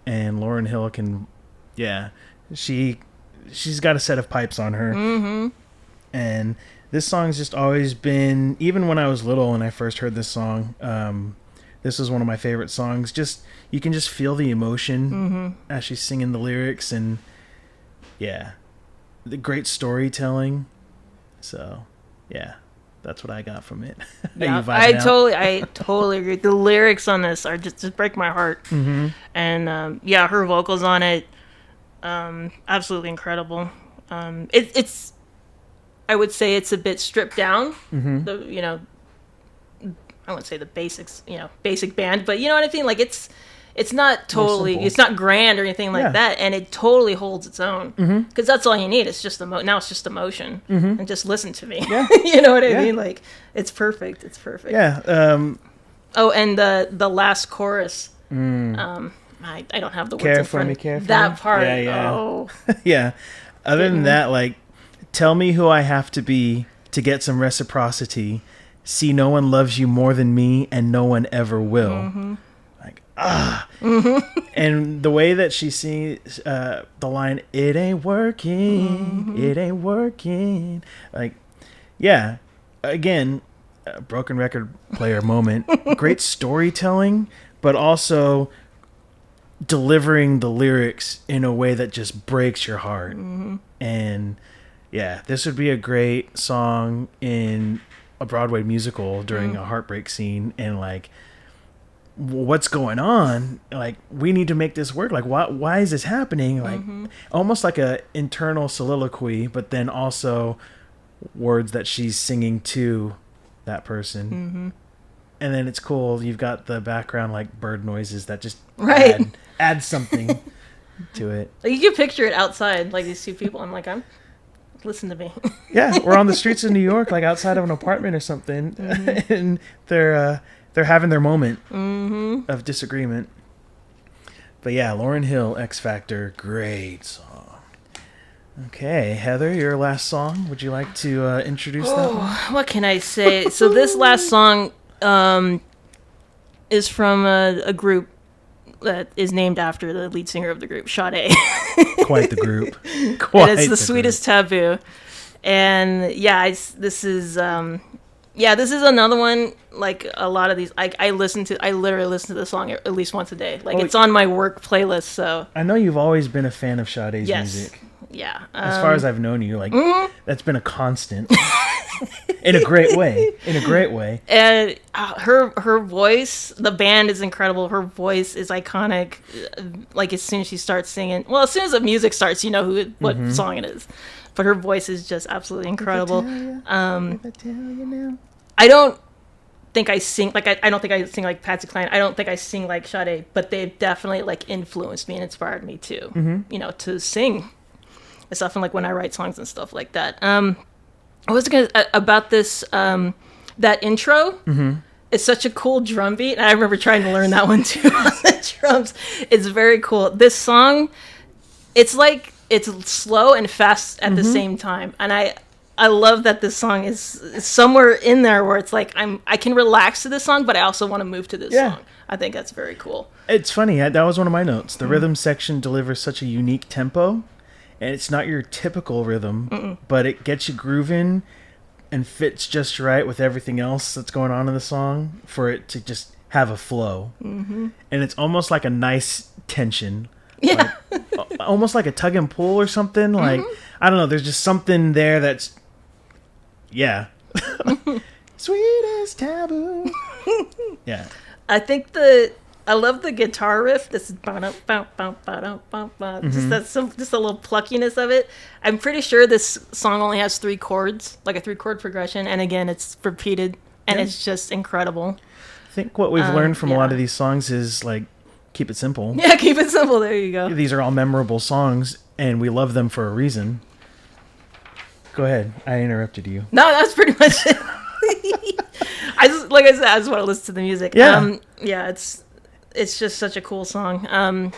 Speaker 1: And Lauryn Hill can, she's got a set of pipes on her. And this song's just always been, even when I was little and I first heard this song, this was one of my favorite songs. Just, you can just feel the emotion as she's singing the lyrics, and the great storytelling. So, that's what I got from it.
Speaker 2: Yeah, I totally agree. The lyrics on this are just break my heart. And her vocals on it, absolutely incredible. It's I would say it's a bit stripped down. I wouldn't say the basics, basic band, but you know what I mean? Like it's not totally, it's not grand or anything like that, and it totally holds its own. Because that's all you need. It's just now it's just emotion, and just listen to me. Yeah. You know what I mean? Like it's perfect. It's perfect.
Speaker 1: Yeah.
Speaker 2: And the last chorus. I don't have the words in front of me. That part.
Speaker 1: Yeah.
Speaker 2: Oh.
Speaker 1: Yeah. Other than that, like, tell me who I have to be to get some reciprocity. See, no one loves you more than me, and no one ever will. And the way that she sings the line, it ain't working, it ain't working. Like, again, a broken record player moment. Great storytelling, but also delivering the lyrics in a way that just breaks your heart. And this would be a great song in a Broadway musical during a heartbreak scene, and like, what's going on? Like, we need to make this work. Like, why is this happening? Like, almost like a internal soliloquy, but then also words that she's singing to that person. And then it's cool. You've got the background, like bird noises that just add something to it.
Speaker 2: Like, you can picture it outside, like these two people. I'm like, listen to me.
Speaker 1: We're on the streets of New York, like outside of an apartment or something, and they're having their moment of disagreement. But Lauryn Hill, X Factor, great song. Okay, Heather, your last song. Would you like to introduce that one?
Speaker 2: What can I say? So this last song is from a group that is named after the lead singer of the group, H.E.R.
Speaker 1: Quite the group.
Speaker 2: And it's the Sweetest Taboo. And yeah, this is another one. Like a lot of these, I literally listen to the song at least once a day. Like it's on my work playlist. So
Speaker 1: I know you've always been a fan of Sade's music.
Speaker 2: Yeah.
Speaker 1: As far as I've known you, like that's been a constant. In a great way.
Speaker 2: And her voice, the band is incredible. Her voice is iconic. Like as soon as she starts singing, well, as soon as the music starts, you know what song it is. But her voice is just absolutely incredible. I don't think I sing I don't think I sing like Patsy Cline. I don't think I sing like Sade, but they've definitely like influenced me and inspired me too. You know, to sing and stuff, and like when I write songs and stuff like that. I was gonna about this that intro. It's such a cool drum beat, and I remember trying to learn that one too on the drums. It's very cool. This song, it's like it's slow and fast at the same time, and I love that this song is somewhere in there where it's like I can relax to this song, but I also want to move to this song. I think that's very cool.
Speaker 1: It's funny. That was one of my notes. The rhythm section delivers such a unique tempo. And it's not your typical rhythm, but it gets you grooving and fits just right with everything else that's going on in the song for it to just have a flow. And it's almost like a nice tension.
Speaker 2: Yeah.
Speaker 1: Like, almost like a tug and pull or something. Like, I don't know. There's just something there that's, sweet as taboo. Yeah.
Speaker 2: I think I love the guitar riff. This is just a little pluckiness of it. I'm pretty sure this song only has 3 chords, like a 3-chord progression, and again, it's repeated, and it's just incredible.
Speaker 1: I think what we've learned from a lot of these songs is like keep it simple.
Speaker 2: Yeah, keep it simple. There you go.
Speaker 1: These are all memorable songs, and we love them for a reason. Go ahead. I interrupted you.
Speaker 2: No, that's pretty much it. I just want to listen to the music.
Speaker 1: Yeah.
Speaker 2: It's just such a cool song. And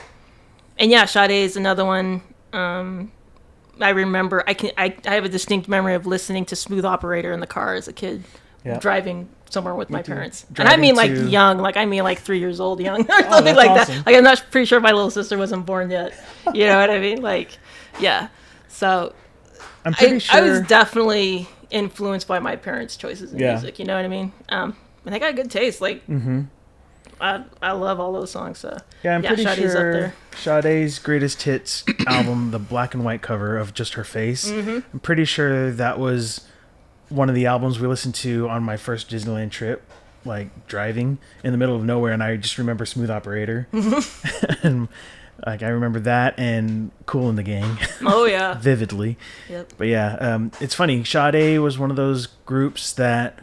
Speaker 2: yeah, Sade is another one. I remember I have a distinct memory of listening to Smooth Operator in the car as a kid, driving somewhere with my parents. And I mean like young, like I mean like 3 years old young or something like that. Like I'm not pretty sure my little sister wasn't born yet. You know what I mean? Like, yeah. So
Speaker 1: I'm pretty sure
Speaker 2: I was definitely influenced by my parents' choices in music. You know what I mean? And they got good taste. Like, I love all those songs. So
Speaker 1: I'm pretty
Speaker 2: Sade's
Speaker 1: sure
Speaker 2: up there.
Speaker 1: Sade's greatest hits album, the black and white cover of just her face. I'm pretty sure that was one of the albums we listened to on my first Disneyland trip, like driving in the middle of nowhere, and I just remember Smooth Operator. And like I remember that and Kool and the Gang.
Speaker 2: Oh yeah.
Speaker 1: Vividly.
Speaker 2: Yep.
Speaker 1: But yeah, it's funny. Sade was one of those groups that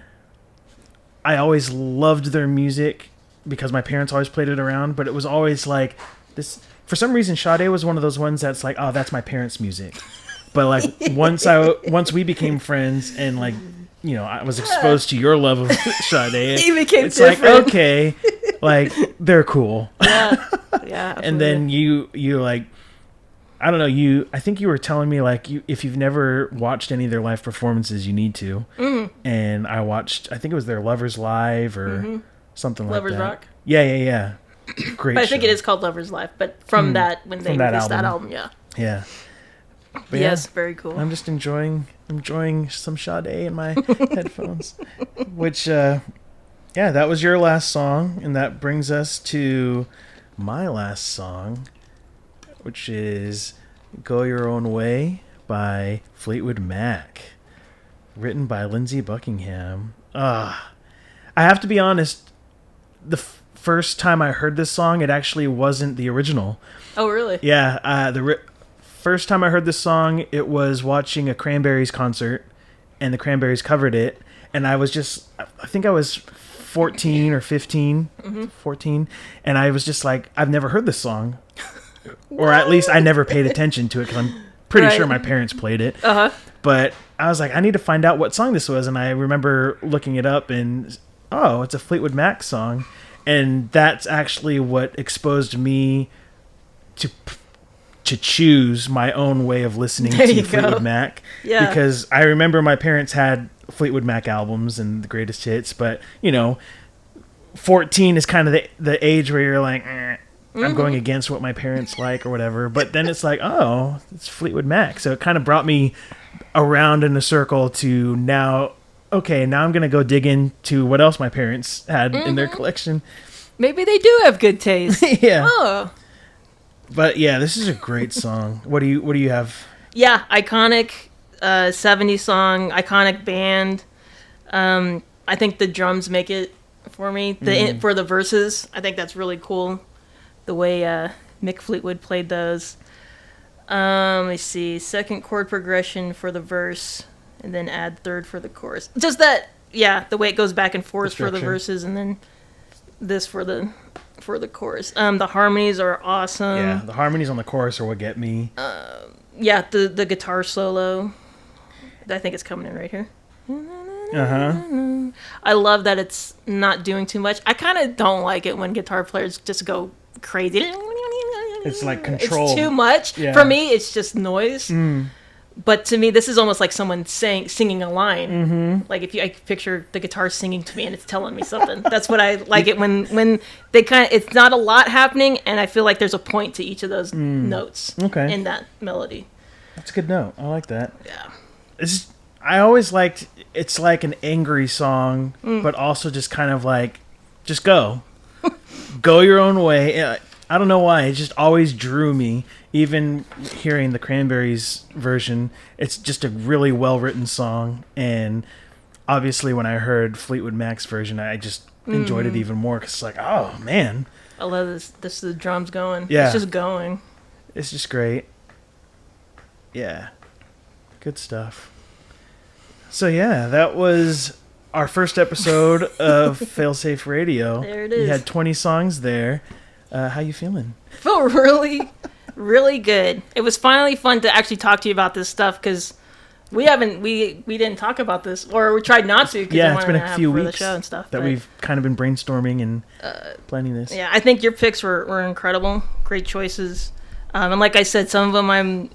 Speaker 1: I always loved their music because my parents always played it around, but it was always like this. For some reason, Sade was one of those ones that's like, oh, that's my parents' music. But like once we became friends and like, you know, I was exposed to your love of Sade.
Speaker 2: He became
Speaker 1: it's
Speaker 2: different.
Speaker 1: like, okay, like they're cool.
Speaker 2: Yeah. Yeah.
Speaker 1: And then you like, I don't know, I think you were telling me like if you've never watched any of their live performances, you need to. And I watched, I think it was their Lovers Live or something like
Speaker 2: Lovers
Speaker 1: that.
Speaker 2: Rock.
Speaker 1: Yeah. Great.
Speaker 2: But I think
Speaker 1: show.
Speaker 2: it is called Lovers Live. But from that when they released that album, yeah.
Speaker 1: Yeah. But
Speaker 2: yes, very cool.
Speaker 1: I'm just enjoying some Sade in my headphones. Which, that was your last song, and that brings us to my last song, which is "Go Your Own Way" by Fleetwood Mac, written by Lindsey Buckingham. I have to be honest. The first time I heard this song, it actually wasn't the original.
Speaker 2: Oh, really?
Speaker 1: Yeah, first time I heard this song, it was watching a Cranberries concert, and the Cranberries covered it, and I think I was 14 or 15, 14, and I was just like, I've never heard this song, or at least I never paid attention to it, because I'm pretty sure my parents played it, but I was like, I need to find out what song this was, and I remember looking it up, and it's a Fleetwood Mac song, and that's actually what exposed me to choose my own way of listening to Fleetwood Mac. Yeah. Because I remember my parents had Fleetwood Mac albums and the greatest hits, but, 14 is kind of the age where you're like, I'm going against what my parents like or whatever. But then it's like, oh, it's Fleetwood Mac. So it kind of brought me around in a circle to now, okay, now I'm going to go dig into what else my parents had in their collection.
Speaker 2: Maybe they do have good taste.
Speaker 1: Yeah.
Speaker 2: Oh.
Speaker 1: But yeah, this is a great song. What do you have?
Speaker 2: Yeah, iconic 70s song, iconic band. I think the drums make it for me. For the verses, I think that's really cool. The way Mick Fleetwood played those. Let me see. Second chord progression for the verse, and then add third for the chorus. Just that, yeah, the way it goes back and forth for the verses, and then this for the chorus. The harmonies are awesome.
Speaker 1: Yeah, the harmonies on the chorus are what get me.
Speaker 2: Yeah, the guitar solo. I think it's coming in right here. I love that it's not doing too much. I kind of don't like it when guitar players just go crazy.
Speaker 1: It's like control.
Speaker 2: It's too much. Yeah. For me, it's just noise. But to me, this is almost like someone singing a line. Like I picture the guitar singing to me and it's telling me something. That's what I like it when they it's not a lot happening, and I feel like there's a point to each of those notes in that melody.
Speaker 1: That's a good note. I like that.
Speaker 2: Yeah.
Speaker 1: I always liked, it's like an angry song, but also just kind of like, just go. Go your own way. I don't know why. It just always drew me. Even hearing the Cranberries version, it's just a really well-written song. And obviously when I heard Fleetwood Mac's version, I just enjoyed it even more. Because it's like, oh, man.
Speaker 2: I love this. This is the drums going.
Speaker 1: Yeah.
Speaker 2: It's just going.
Speaker 1: It's just great. Yeah. Good stuff. So yeah, that was our first episode of Failsafe Radio.
Speaker 2: There it is.
Speaker 1: You had 20 songs there. How you feeling?
Speaker 2: I feel really, really good. It was finally fun to actually talk to you about this stuff because we didn't talk about this, or we tried not to.
Speaker 1: Yeah, it's been a few weeks
Speaker 2: the show and stuff,
Speaker 1: that we've kind of been brainstorming and planning this.
Speaker 2: Yeah, I think your picks were incredible. Great choices. And like I said, some of them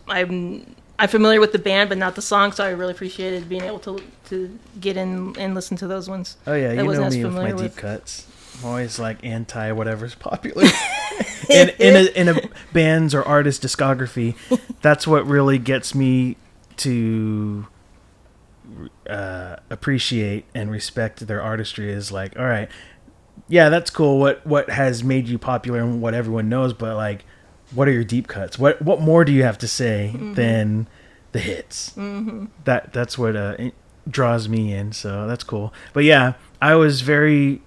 Speaker 2: I'm familiar with the band, but not the song, so I really appreciated being able to get in and listen to those ones.
Speaker 1: Oh yeah, you know me with my deep cuts. I'm always like anti whatever's popular in a band's or artist discography. That's what really gets me to appreciate and respect their artistry. Is like, all right, yeah, that's cool. What has made you popular and what everyone knows, but like, what are your deep cuts? What more do you have to say than the hits? That's what draws me in. So that's cool. But yeah, I was very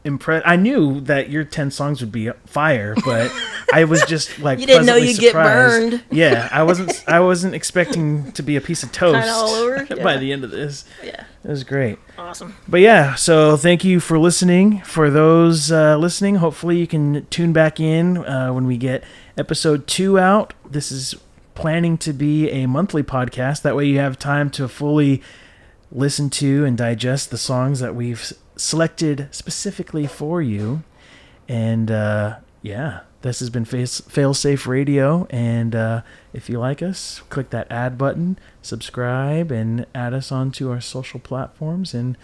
Speaker 1: impressed. I knew that your 10 songs would be fire, but I was just like
Speaker 2: you didn't know you'd
Speaker 1: surprised.
Speaker 2: Get burned.
Speaker 1: Yeah, I wasn't expecting to be a piece of toast
Speaker 2: Kinda all over? Yeah.
Speaker 1: by the end of this.
Speaker 2: Yeah,
Speaker 1: it was great.
Speaker 2: Awesome.
Speaker 1: But yeah, so thank you for listening. For those listening, hopefully you can tune back in when we get episode 2 out. This is planning to be a monthly podcast. That way you have time to fully listen to and digest the songs that we've selected specifically for you. And yeah, this has been Failsafe Radio. And if you like us, click that add button, subscribe, and add us onto our social platforms. And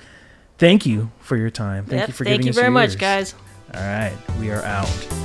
Speaker 1: thank you for your time. Thank you for giving us your ears.
Speaker 2: Thank you very much, guys.
Speaker 1: All right, we are out.